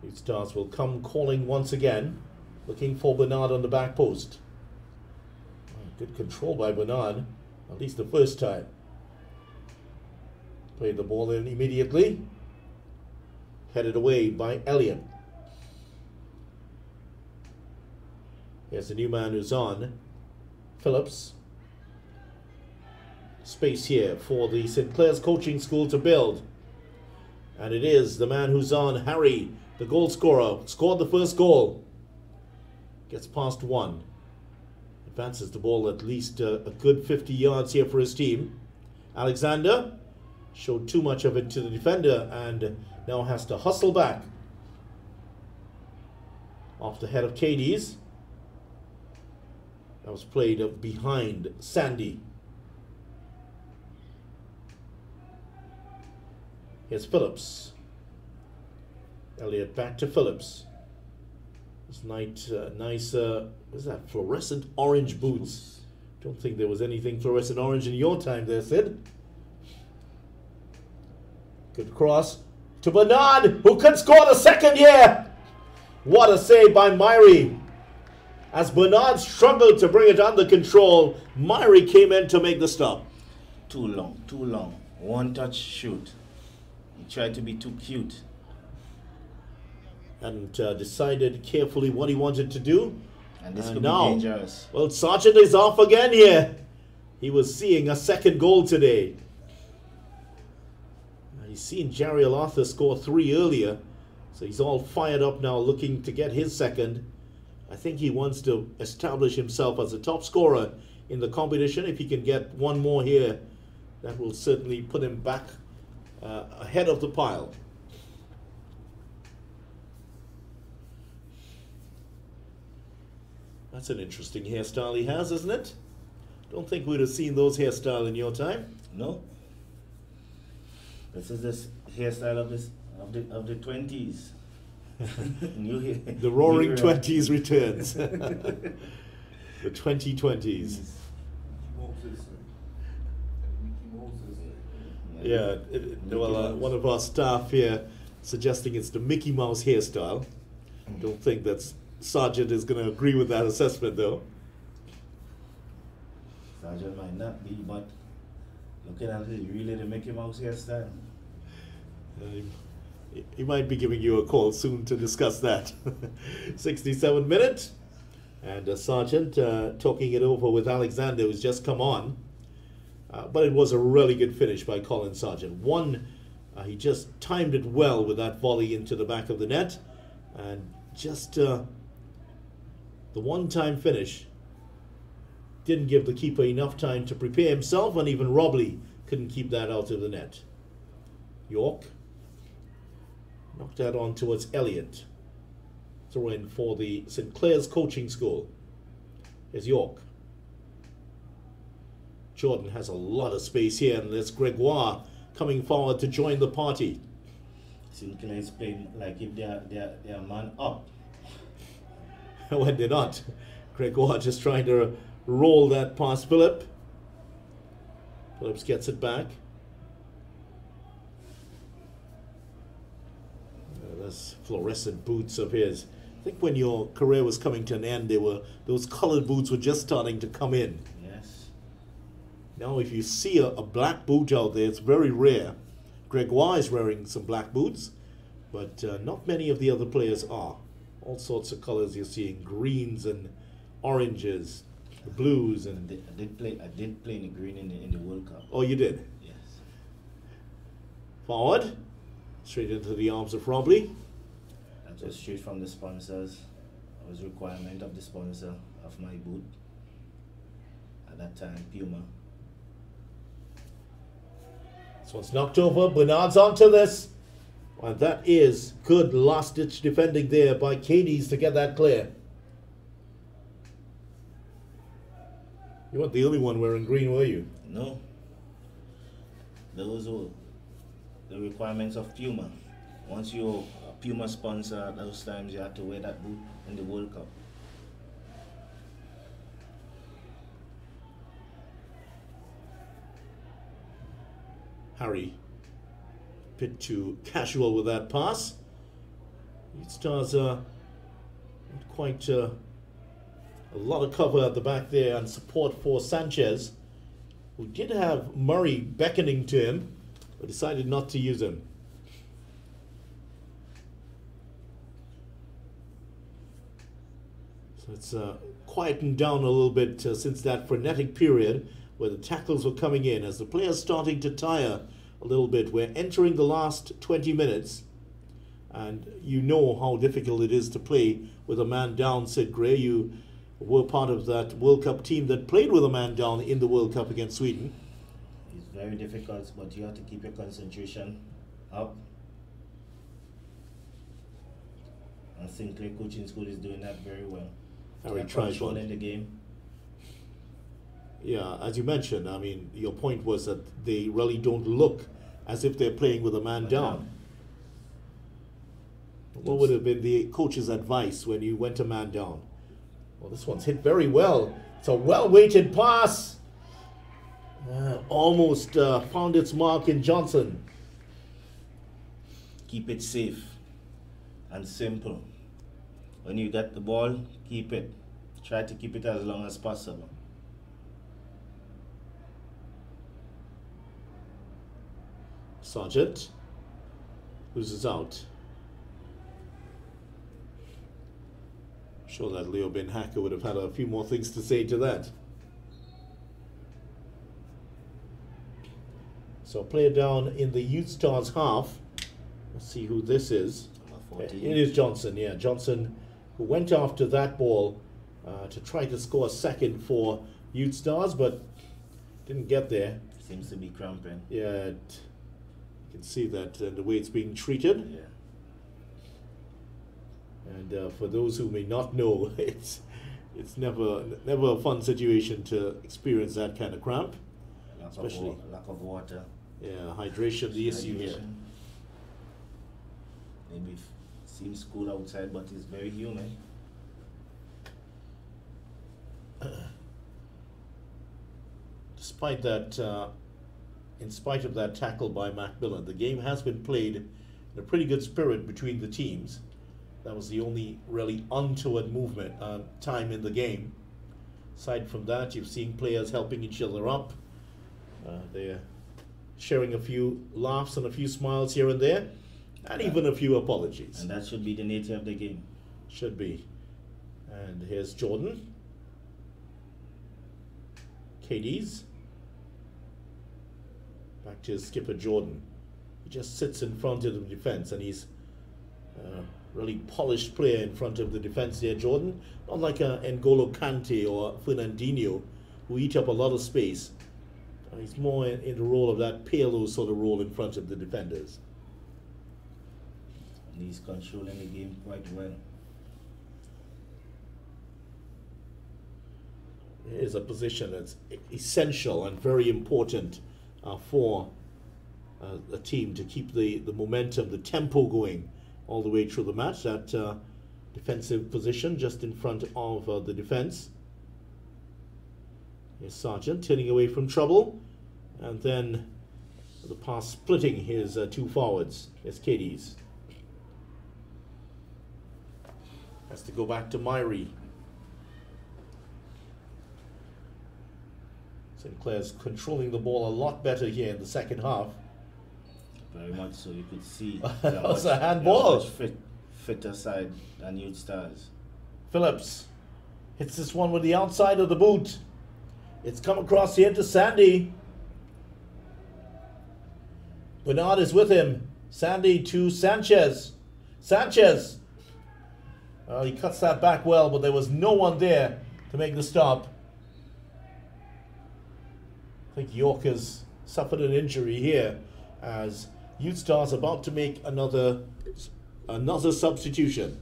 [SPEAKER 1] Youth Stars will come calling once again, looking for Bernard on the back post. Good control by Bernard, at least the first time. Played the ball in immediately. Headed away by Elliott. Here's the new man who's on. Phillips. Space here for the St. Clair's coaching school to build. And it is the man who's on, Harry, the goal scorer. Scored the first goal. Gets past 1. Advances the ball at least a good 50 yards here for his team. Alexander showed too much of it to the defender and now has to hustle back. off the head of Katie's. That was played behind Sandy. Here's Phillips. Elliott back to Phillips. This nice, what's that? Fluorescent orange boots. Don't think there was anything fluorescent orange in your time there, Sid. Good cross to Bernard, who could score the second here. What a save by Myrie. As Bernard struggled to bring it under control, Myrie came in to make the stop.
[SPEAKER 2] Too long, too long. One touch shoot. He tried to be too cute.
[SPEAKER 1] And decided carefully what he wanted to do.
[SPEAKER 2] And this could be dangerous.
[SPEAKER 1] Well, Sargent is off again here. He was seeing a second goal today. He's seen Jerry Arthur score 3 earlier. So he's all fired up now, looking to get his second. I think he wants to establish himself as a top scorer in the competition. If he can get one more here, that will certainly put him back ahead of the pile. That's an interesting hairstyle he has, isn't it? Don't think we'd have seen those hairstyles in your time.
[SPEAKER 2] No. This is this hairstyle of the 20s.
[SPEAKER 1] The roaring 20s returns. The 2020s. Yeah, well, one of our staff here suggesting it's the Mickey Mouse hairstyle. Don't think that Sargent is going to agree with that assessment, though.
[SPEAKER 2] Sargent might not be, but looking at it, really the Mickey Mouse hairstyle.
[SPEAKER 1] He might be giving you a call soon to discuss that. 67 minutes. And Sargent talking it over with Alexander, who's just come on. But it was a really good finish by Colin Sargent. He just timed it well with that volley into the back of the net. And just the one-time finish didn't give the keeper enough time to prepare himself, and even Robley couldn't keep that out of the net. York knocked that on towards Elliott. Throw in for the St. Clair's coaching school. Here's York. Jordan has a lot of space here, and there's Gregoire coming forward to join the party.
[SPEAKER 2] St. Clair's playing like if they're man up.
[SPEAKER 1] When they're not. Gregoire just trying to roll that past Philip. Phillips gets it back. Those fluorescent boots of his. I think when your career was coming to an end, those colored boots were just starting to come in.
[SPEAKER 2] Yes.
[SPEAKER 1] Now, if you see a black boot out there, it's very rare. Gregoire is wearing some black boots, but not many of the other players are. All sorts of colors you're seeing, greens and oranges, blues, and
[SPEAKER 2] I did play in the green in the World Cup.
[SPEAKER 1] Oh, you did?
[SPEAKER 2] Yes.
[SPEAKER 1] Forward, straight into the arms of Robley.
[SPEAKER 2] That was straight from the sponsors. It was a requirement of the sponsor of my boot at that time, Puma.
[SPEAKER 1] This one's knocked over. Bernard's onto this. And that is good last-ditch defending there by Cadies to get that clear. You weren't the only one wearing green, were you?
[SPEAKER 2] No. Those were the requirements of Puma. Once you're a Puma sponsor, at those times you had to wear that boot in the World Cup.
[SPEAKER 1] Harry, a bit too casual with that pass. It stars not quite a lot of cover at the back there and support for Sanchez, who did have Murray beckoning to him, but decided not to use him. So it's quietened down a little bit since that frenetic period where the tackles were coming in. As the players starting to tire a little bit, we're entering the last 20 minutes, and you know how difficult it is to play with a man down, Sid Gray. You were part of that World Cup team that played with a man down in the World Cup against Sweden.
[SPEAKER 2] It's very difficult, but you have to keep your concentration up. And Sinclair Coaching School is doing that very well.
[SPEAKER 1] Harry
[SPEAKER 2] They're
[SPEAKER 1] tries
[SPEAKER 2] controlling
[SPEAKER 1] one.
[SPEAKER 2] the game.
[SPEAKER 1] Yeah, as you mentioned, I mean, your point was that they really don't look as if they're playing with a man down. What would have been the coach's advice when you went a man down? Well, this one's hit very well. It's a well-weighted pass. Almost found its mark in Johnson.
[SPEAKER 2] Keep it safe and simple. When you get the ball, keep it. Try to keep it as long as possible.
[SPEAKER 1] Sargent loses out. I'm sure that Leo Ben Hacker would have had a few more things to say to that. So player down in the Youth Stars half. Let's see who this is. It is Johnson, yeah. Johnson, who went after that ball to try to score a second for Youth Stars, but didn't get there.
[SPEAKER 2] Seems to be cramping.
[SPEAKER 1] Yeah, you can see that the way it's being treated.
[SPEAKER 2] Yeah.
[SPEAKER 1] And for those who may not know, it's never a fun situation to experience that kind of cramp. Especially
[SPEAKER 2] lack of water.
[SPEAKER 1] Yeah, hydration, the issue here.
[SPEAKER 2] Maybe it seems cool outside, but it's very humid.
[SPEAKER 1] Despite that, in spite of that tackle by Macmillan, the game has been played in a pretty good spirit between the teams. That was the only really untoward movement time in the game. Aside from that, you've seen players helping each other up. They're sharing a few laughs and a few smiles here and there, and even a few apologies.
[SPEAKER 2] And that should be the nature of the game.
[SPEAKER 1] Should be. And here's Jordan. Katie's. Back to skipper Jordan. He just sits in front of the defense, and he's a really polished player in front of the defense there, Jordan. Not like a N'Golo Kante or Fernandinho, who eat up a lot of space. He's more in the role of that payload sort of role in front of the defenders.
[SPEAKER 2] And he's controlling the game quite well.
[SPEAKER 1] It is a position that's essential and very important for a team to keep the momentum, the tempo going all the way through the match. That defensive position just in front of the defense. Here's Sargent turning away from trouble, and then the pass splitting his two forwards. Here's Katie's. Has to go back to Myrie. Sinclair's controlling the ball a lot better here in the second half.
[SPEAKER 2] Very much so. You could see
[SPEAKER 1] that was a handball.
[SPEAKER 2] Much fitter side than Youth Stars.
[SPEAKER 1] Phillips hits this one with the outside of the boot. It's come across here to Sandy. Bernard is with him. Sandy to Sanchez. Sanchez. He cuts that back well, but there was no one there to make the stop. I think York has suffered an injury here as Youth Stars about to make another substitution.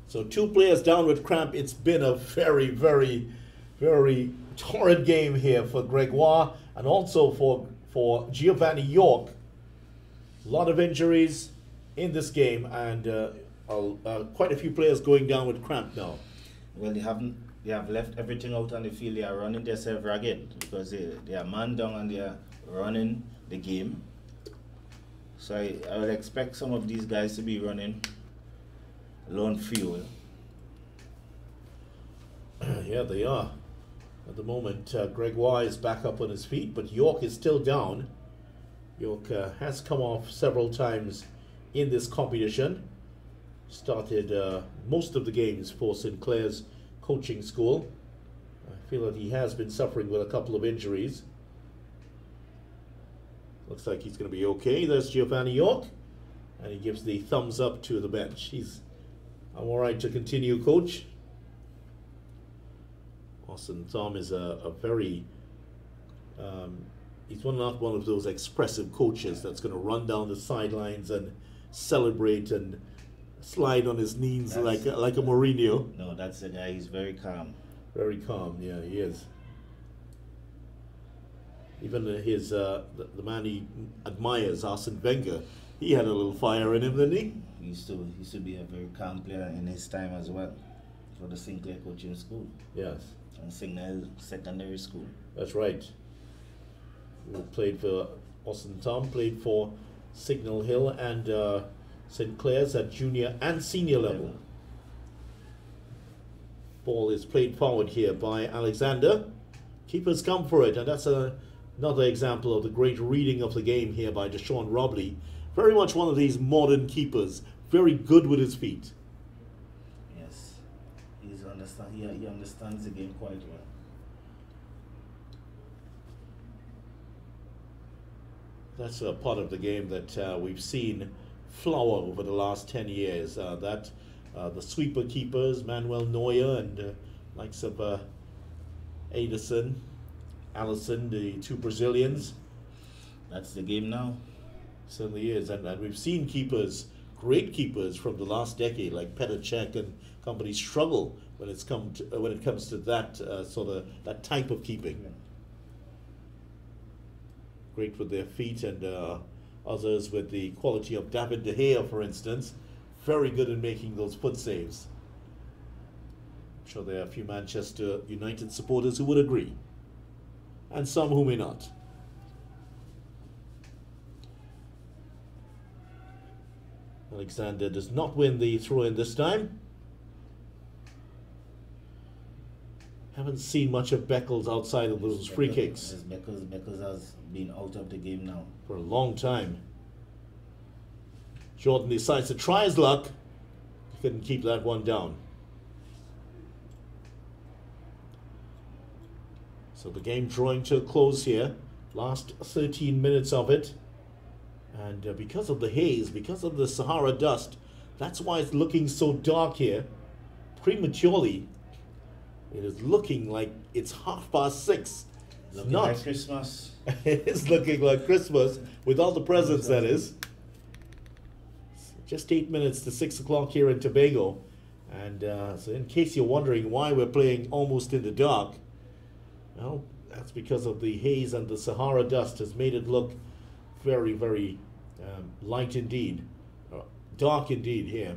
[SPEAKER 1] So two players down with cramp. It's been a very, very, very torrid game here for Gregoire and also for Giovanni York. A lot of injuries in this game, and quite a few players going down with cramp now.
[SPEAKER 2] Well, they have left everything out on the field. They are running themselves ragged because they are man down and they are running the game. So I would expect some of these guys to be running low on fuel.
[SPEAKER 1] Yeah, they are. At the moment, Gregoire is back up on his feet, but York is still down. York has come off several times in this competition. Started most of the games for Sinclair's coaching school. I feel that he has been suffering with a couple of injuries. Looks like he's going to be okay. There's Giovanni York, and he gives the thumbs up to the bench. I'm all right to continue, coach. Austin Thom is a very He's not one of those expressive coaches that's going to run down the sidelines and celebrate and slide on his knees like a Mourinho.
[SPEAKER 2] No, that's the guy. He's very calm.
[SPEAKER 1] Very calm, yeah, he is. Even his the man he admires, Arsene Wenger, he had a little fire in him, didn't he?
[SPEAKER 2] He used to be a very calm player in his time as well, for the Sinclair coaching school.
[SPEAKER 1] Yes.
[SPEAKER 2] And Signal Secondary School.
[SPEAKER 1] That's right. He played for Austin Tom, played for Signal Hill and St. Clair's at junior and senior level. Ball is played forward here by Alexander. Keepers come for it, and that's another example of the great reading of the game here by Deshaun Robley. Very much one of these modern keepers, very good with his feet.
[SPEAKER 2] Yes, he understands the game quite well.
[SPEAKER 1] That's a part of the game that we've seen flower over the last 10 years. The sweeper keepers, Manuel Neuer and likes of Ederson, Alisson, the two Brazilians.
[SPEAKER 2] That's the game now.
[SPEAKER 1] Certainly is, and we've seen keepers, great keepers from the last decade, like Petr Cech and company, struggle when it comes to that that type of keeping.
[SPEAKER 2] Yeah.
[SPEAKER 1] Great with their feet, and others with the quality of David De Gea, for instance, very good in making those foot saves. I'm sure there are a few Manchester United supporters who would agree, and some who may not. Alexander does not win the throw-in this time. Haven't seen much of Beckles outside of those free kicks.
[SPEAKER 2] Beckles has been out of the game now
[SPEAKER 1] For a long time. Jordan decides to try his luck. He couldn't keep that one down. So the game drawing to a close here. Last 13 minutes of it. And because of the haze, because of the Sahara dust, that's why it's looking so dark here. Prematurely, it is looking like it's 6:30.
[SPEAKER 2] Looking
[SPEAKER 1] not.
[SPEAKER 2] like Christmas.
[SPEAKER 1] It is looking like Christmas with all the presents, that is. Just 8 minutes to 6 o'clock here in Tobago. And so in case you're wondering why we're playing almost in the dark, well, that's because of the haze and the Sahara dust has made it look very, very light indeed. Dark indeed here.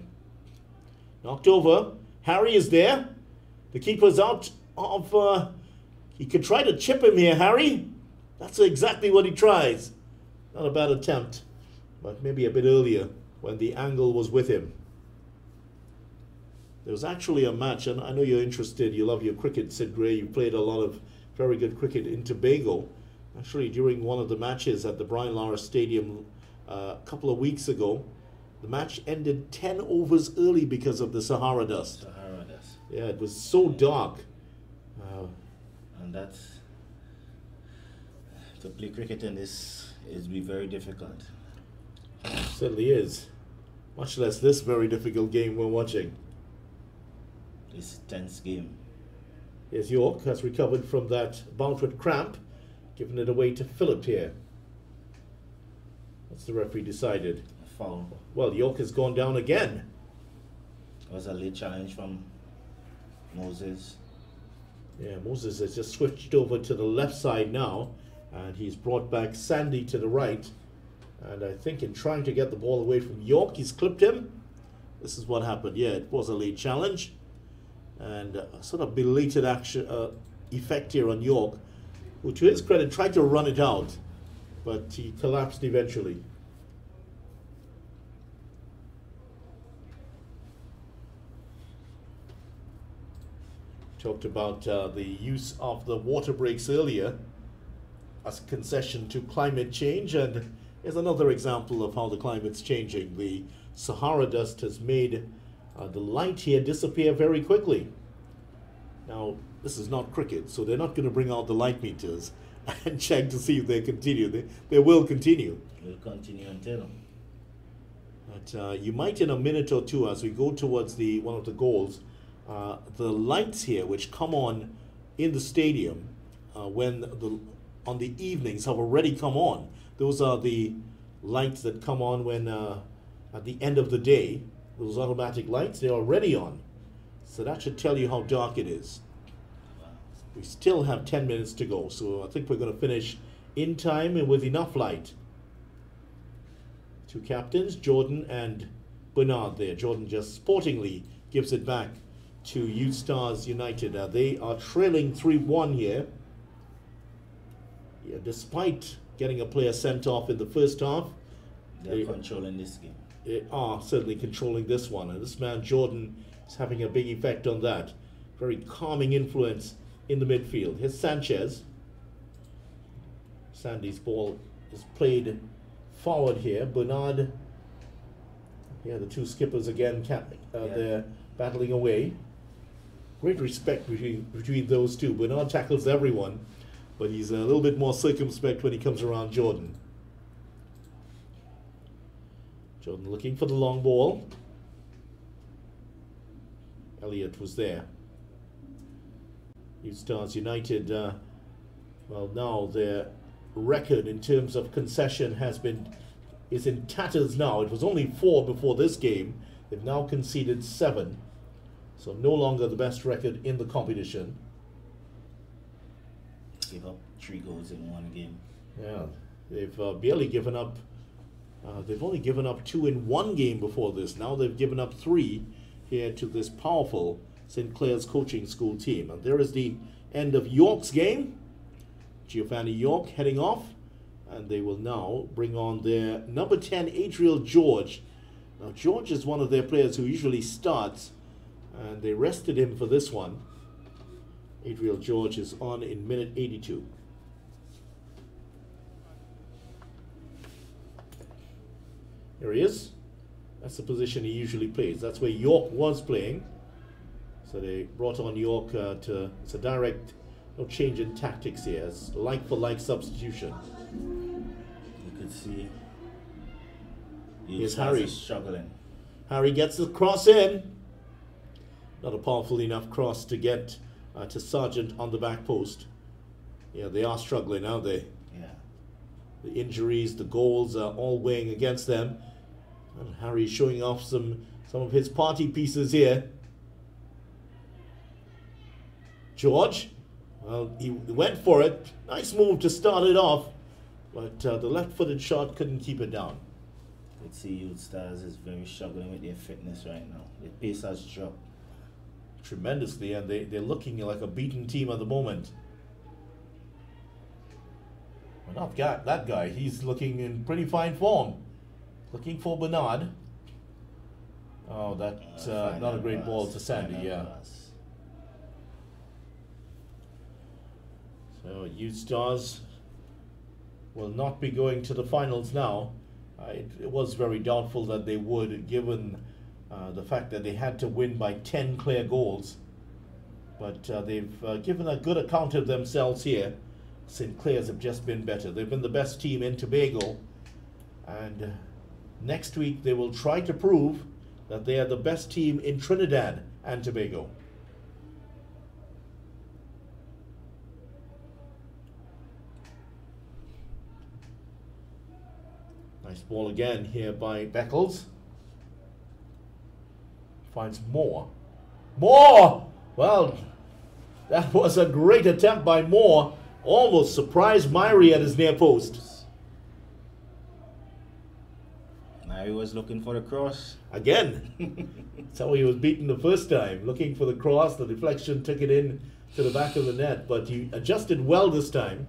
[SPEAKER 1] Knocked over. Harry is there. The keeper's out of... he could try to chip him here, Harry. That's exactly what he tries. Not a bad attempt, but maybe a bit earlier when the angle was with him. There was actually a match, and I know you're interested, you love your cricket, Sid Gray. You played a lot of very good cricket in Tobago. Actually, during one of the matches at the Brian Lara Stadium a couple of weeks ago, the match ended 10 overs early because of the Sahara dust.
[SPEAKER 2] Sahara dust.
[SPEAKER 1] Yeah, it was so dark.
[SPEAKER 2] And that's... To play cricket in this is be very difficult.
[SPEAKER 1] Certainly is. Much less this very difficult game we're watching.
[SPEAKER 2] This tense game.
[SPEAKER 1] Here's York, has recovered from that bout with cramp, giving it away to Phillip here. What's the referee decided?
[SPEAKER 2] A foul.
[SPEAKER 1] Well, York has gone down again.
[SPEAKER 2] It was a late challenge from Moses.
[SPEAKER 1] Yeah, Moses has just switched over to the left side now, and he's brought back Sandy to the right. And I think in trying to get the ball away from York, he's clipped him. This is what happened. Yeah, it was a late challenge. And a sort of belated action effect here on York, who to his credit tried to run it out, but he collapsed eventually. Talked about the use of the water breaks earlier as a concession to climate change, and here's another example of how the climate's changing. The Sahara dust has made the light here disappear very quickly. Now, this is not cricket, so they're not going to bring out the light meters and check to see if they continue. They will continue.
[SPEAKER 2] Will continue until.
[SPEAKER 1] But you might in a minute or two, as we go towards one of the goals, the lights here which come on in the stadium when the on the evenings have already come on. Those are the lights that come on when at the end of the day. Those automatic lights, they're already on. So that should tell you how dark it is. We still have 10 minutes to go, so I think we're going to finish in time and with enough light. Two captains, Jordan and Bernard there. Jordan just sportingly gives it back to Youth Stars United. They are trailing 3-1 here. Yeah, despite getting a player sent off in the first half,
[SPEAKER 2] they're controlling this game.
[SPEAKER 1] They are certainly controlling this one, and this man Jordan is having a big effect on that. Very calming influence in the midfield. Here's Sanchez. Sandy's ball is played forward here. Bernard, yeah, the two skippers again, they're battling away. Great respect between those two. Bernard tackles everyone, but he's a little bit more circumspect when he comes around Jordan. Jordan looking for the long ball. Elliott was there. Youth Stars United, well, now their record in terms of concession is in tatters now. It was only 4 before this game. They've now conceded 7. So no longer the best record in the competition.
[SPEAKER 2] Give up 3 goals in one game.
[SPEAKER 1] Yeah, they've barely given up. They've only given up 2 in one game before this. Now they've given up 3 here to this powerful St. Clair's coaching school team. And there is the end of York's game. Giovanni York heading off. And they will now bring on their number 10, Adriel George. Now George is one of their players who usually starts, and they rested him for this one. Adriel George is on in minute 82. Here he is. That's the position he usually plays. That's where York was playing. So they brought on York it's a direct, no change in tactics here. It's like for like substitution.
[SPEAKER 2] You could see
[SPEAKER 1] here's Harry
[SPEAKER 2] struggling.
[SPEAKER 1] Harry gets the cross in. Not a powerful enough cross to get to Sargent on the back post. Yeah, they are struggling, aren't they?
[SPEAKER 2] Yeah.
[SPEAKER 1] The injuries, the goals are all weighing against them. And Harry showing off some of his party pieces here. George, well, he went for it. Nice move to start it off. But the left-footed shot couldn't keep it down.
[SPEAKER 2] You see Youth Stars is very struggling with their fitness right now. Their pace has dropped
[SPEAKER 1] Tremendously, and they're looking like a beaten team at the moment. Well, not that guy. He's looking in pretty fine form. Looking for Bernard. Oh, that's not a great ball to Sandy, yeah. So Youth Stars will not be going to the finals now. It was very doubtful that they would, given the fact that they had to win by 10 clear goals. But they've given a good account of themselves here. St. Clair's have just been better. They've been the best team in Tobago. And next week they will try to prove that they are the best team in Trinidad and Tobago. Nice ball again here by Beckles. Finds Moore. Moore! Well, that was a great attempt by Moore. Almost surprised Myrie at his near post.
[SPEAKER 2] Myrie was looking for the cross.
[SPEAKER 1] Again. That's how he was beaten the first time. Looking for the cross. The deflection took it in to the back of the net. But he adjusted well this time.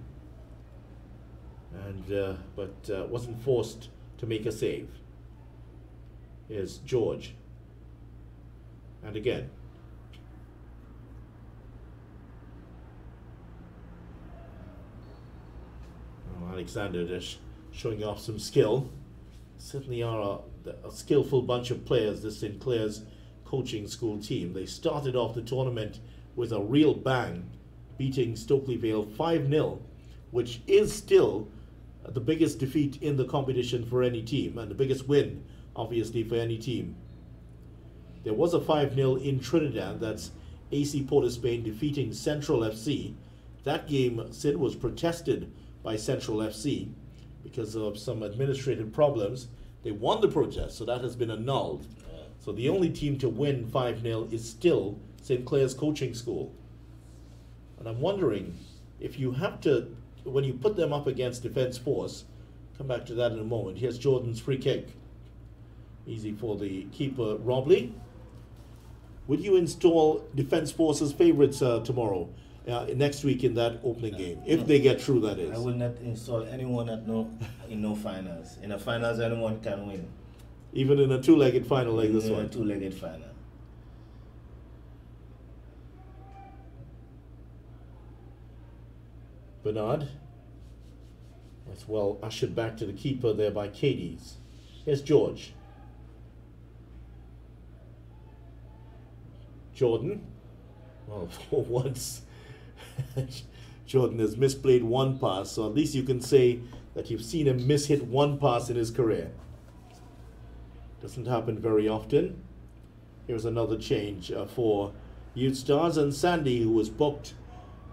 [SPEAKER 1] And but wasn't forced to make a save. Here's George. And again. Oh, Alexander just showing off some skill. Certainly are a skillful bunch of players, this St. Clair's coaching school team. They started off the tournament with a real bang, beating Stokely Vale 5-0, which is still the biggest defeat in the competition for any team, and the biggest win, obviously, for any team. There was a 5-0 in Trinidad. That's AC Port of Spain defeating Central FC. That game, Sid, was protested by Central FC because of some administrative problems. They won the protest, so that has been annulled. So the only team to win 5-0 is still St. Clair's Coaching School. And I'm wondering if you have to, when you put them up against Defence Force, come back to that in a moment. Here's Jordan's free kick. Easy for the keeper, Robley. Would you install Defence Force's favourites tomorrow, next week in that opening game, if they get through, that is?
[SPEAKER 2] I will not install anyone in no finals. In a finals, anyone can win.
[SPEAKER 1] Even in a two-legged final like this one?
[SPEAKER 2] In a two-legged final.
[SPEAKER 1] Bernard. That's well ushered back to the keeper there by Cadiz. Here's George. Jordan. Well, for once, Jordan has misplayed one pass, so at least you can say that you've seen him mishit one pass in his career. Doesn't happen very often. Here's another change for Youth Stars, and Sandy, who was booked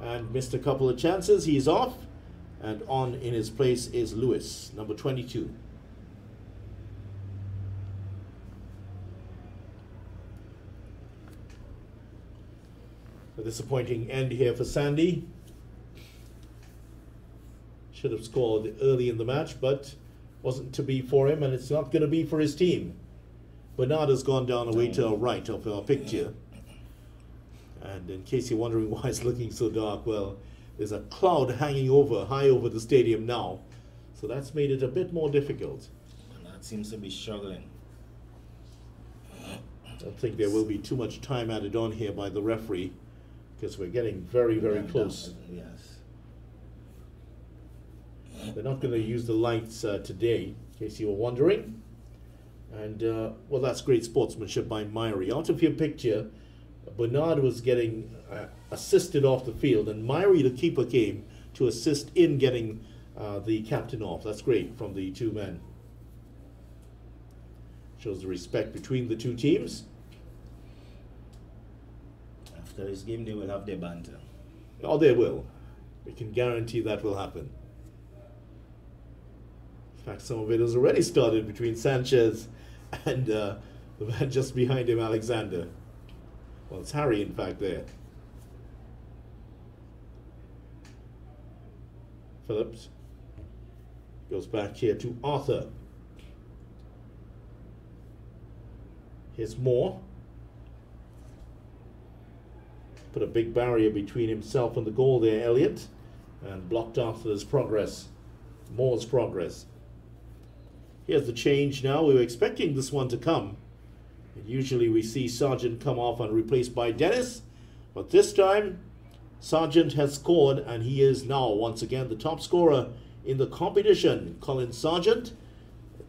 [SPEAKER 1] and missed a couple of chances, he's off, and on in his place is Lewis, number 22. A disappointing end here for Sandy. Should have scored early in the match, but wasn't to be for him, and it's not going to be for his team. Bernard has gone down away to our right of our picture. And in case you're wondering why it's looking so dark, well, there's a cloud hanging high over the stadium now. So that's made it a bit more difficult.
[SPEAKER 2] Bernard seems to be struggling.
[SPEAKER 1] I don't think there will be too much time added on here by the referee, because we're getting very, very close.
[SPEAKER 2] Yes.
[SPEAKER 1] They're not going to use the lights today, in case you were wondering. And, well, that's great sportsmanship by Myrie. Out of your picture, Bernard was getting assisted off the field, and Myrie, the keeper, came to assist in getting the captain off. That's great from the two men. Shows the respect between the two teams.
[SPEAKER 2] After this game, they will have their banter.
[SPEAKER 1] Oh, they will. We can guarantee that will happen. In fact, some of it has already started between Sanchez and the man just behind him, Alexander. Well, it's Harry, in fact, there. Phillips goes back here to Arthur. Here's Moore. Put a big barrier between himself and the goal there, Elliott, and blocked Arthur's progress, Moore's progress. Here's the change now. We were expecting this one to come. Usually we see Sargent come off and replaced by Dennis, but this time Sargent has scored, and he is now once again the top scorer in the competition. Colin Sargent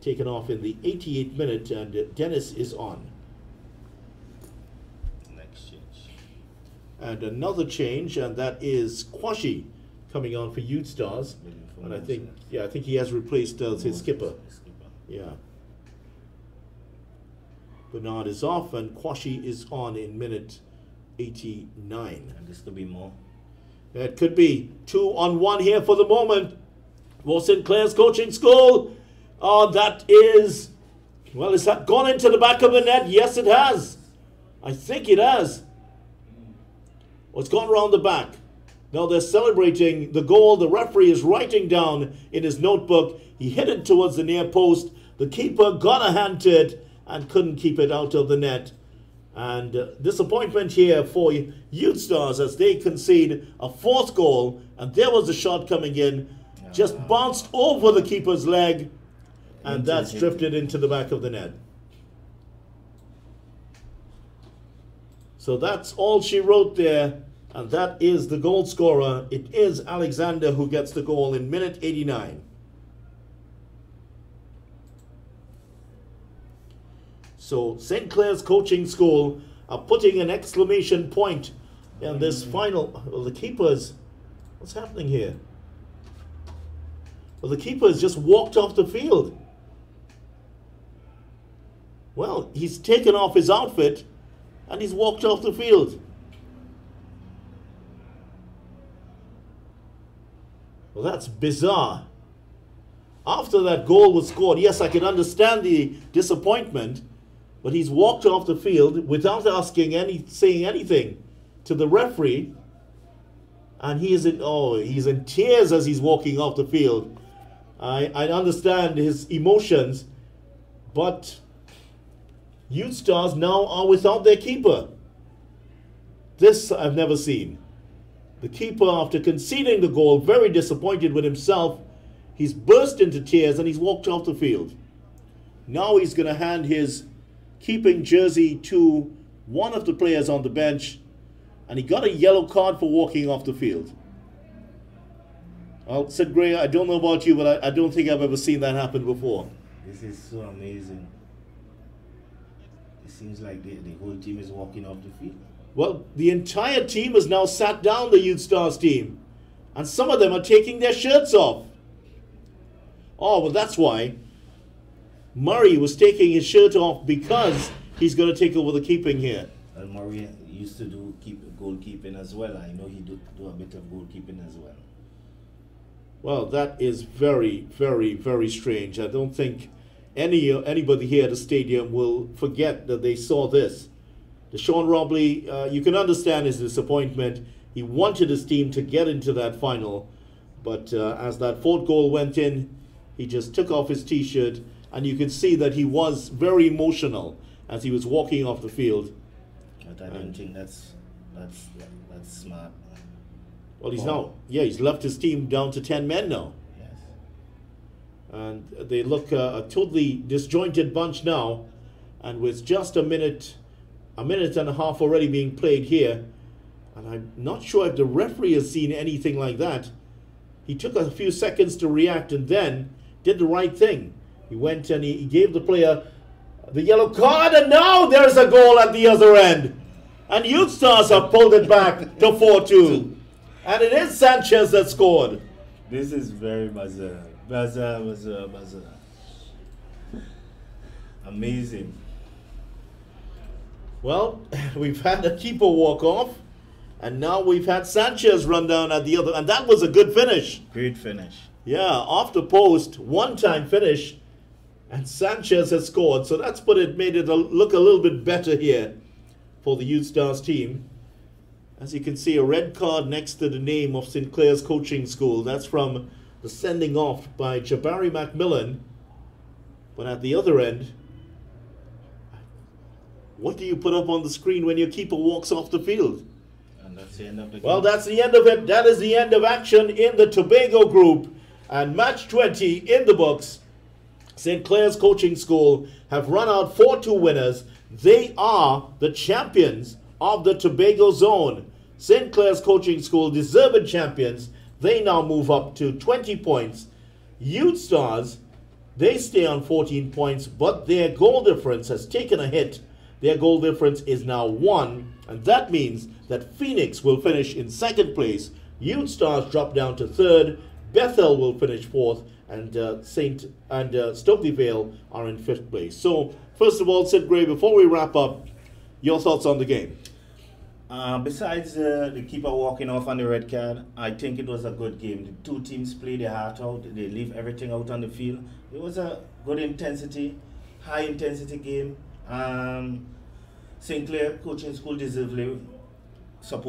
[SPEAKER 1] taken off in the 88th minute, and Dennis is on.
[SPEAKER 2] Next change.
[SPEAKER 1] And another change, and that is Kwashi coming on for Youth Stars. And I think, yeah, I think he has replaced his skipper. Yeah. Bernard is off, and Kwashi is on in minute 89.
[SPEAKER 2] And this could be more.
[SPEAKER 1] It could be 2-on-1 here for the moment. For St. Clair's Coaching School. Oh, that is... Well, has that gone into the back of the net? Yes, it has. I think it has. Well, it's gone around the back. Now they're celebrating the goal. The referee is writing down in his notebook. He hit it towards the near post. The keeper got a hand to it and couldn't keep it out of the net. And disappointment here for Youth Stars as they concede a fourth goal. And there was a shot coming in. Just bounced over the keeper's leg. And that's drifted into the back of the net. So that's all she wrote there. And that is the goal scorer. It is Alexander who gets the goal in minute 89. So St. Clair's Coaching School are putting an exclamation point in this final. Well, the keepers, what's happening here? Well, the keeper has just walked off the field. Well, he's taken off his outfit and he's walked off the field. Well, that's bizarre. After that goal was scored, yes, I can understand the disappointment, but he's walked off the field without saying anything to the referee, and he's in tears as he's walking off the field. I understand his emotions, but Youth Stars now are without their keeper. This I've never seen. The keeper, after conceding the goal, very disappointed with himself, he's burst into tears and he's walked off the field. Now he's going to hand his keeping jersey to one of the players on the bench, and he got a yellow card for walking off the field. Well, Sid Gray, I don't know about you, but I don't think I've ever seen that happen before.
[SPEAKER 2] This is so amazing. It seems like the whole team is walking off the field.
[SPEAKER 1] Well, the entire team has now sat down, the Youth Stars team, and some of them are taking their shirts off. Oh, well, that's why Murray was taking his shirt off, because he's going to take over the keeping here.
[SPEAKER 2] And Murray used to do goalkeeping as well. I know he do a bit of goalkeeping as well.
[SPEAKER 1] Well, that is very, very, very strange. I don't think anybody here at the stadium will forget that they saw this. Deshaun Robley, you can understand his disappointment. He wanted his team to get into that final, but as that fourth goal went in, he just took off his t-shirt, and you can see that he was very emotional as he was walking off the field.
[SPEAKER 2] But I don't think that's smart.
[SPEAKER 1] Well, he's left his team down to 10 men now.
[SPEAKER 2] Yes.
[SPEAKER 1] And they look a totally disjointed bunch now, and with just a minute and a half already being played here, and I'm not sure if the referee has seen anything like that. He took a few seconds to react and then did the right thing. He went and he gave the player the yellow card, and now there's a goal at the other end. And Youth Stars have pulled it back to 4-2. And it is Sanchez that scored.
[SPEAKER 2] This is very bizarre. Bizarre. Amazing.
[SPEAKER 1] Well, we've had a keeper walk off, and now we've had Sanchez run down at the other, and that was a good finish.
[SPEAKER 2] Great finish.
[SPEAKER 1] Yeah, off the post, one-time finish, and Sanchez has scored. So that's made it look a little bit better here for the Youth Stars team. As you can see, a red card next to the name of Sinclair's coaching school. That's from the sending off by Jabari Macmillan. But at the other end, what do you put up on the screen when your keeper walks off the field?
[SPEAKER 2] And that's the end of the game.
[SPEAKER 1] Well, that's the end of it. That is the end of action in the Tobago group. And match 20 in the books. St. Clair's coaching school have run out 4-2 winners. They are the champions of the Tobago zone. St. Clair's coaching school, deserved champions. They now move up to 20 points. Youth Stars, they stay on 14 points, but their goal difference has taken a hit. Their goal difference is now 1, and that means that Phoenix will finish in second place. Youth Stars drop down to third. Bethel will finish fourth, and Stokely Vale are in fifth place. So, first of all, Sid Gray, before we wrap up, your thoughts on the game?
[SPEAKER 2] Besides the keeper walking off on the red card, I think it was a good game. The two teams played their heart out. They leave everything out on the field. It was a good intensity, high intensity game. St. Clair coaching school deservedly has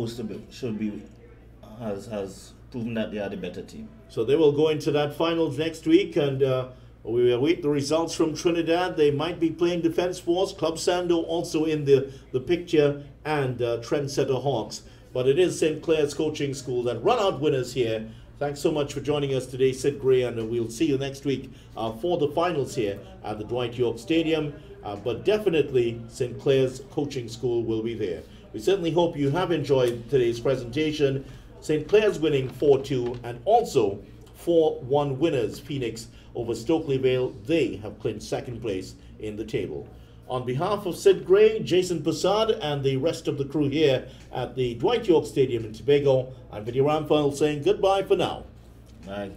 [SPEAKER 2] proven that they are the better team.
[SPEAKER 1] So they will go into that finals next week, and we await the results from Trinidad. They might be playing Defence Force, Club Sando also in the picture, and Trendsetter Hawks. But it is St. Clair's coaching school that run out winners here. Thanks so much for joining us today, Sid Gray, and we'll see you next week for the finals here at the Dwight York Stadium. But definitely St. Clair's coaching school will be there. We certainly hope you have enjoyed today's presentation. St. Clair's winning 4-2, and also 4-1 winners, Phoenix over Stokely Vale. They have clinched second place in the table. On behalf of Sid Gray, Jason Passad, and the rest of the crew here at the Dwight York Stadium in Tobago, I'm Vinny Ramphel saying goodbye for now.
[SPEAKER 2] Bye.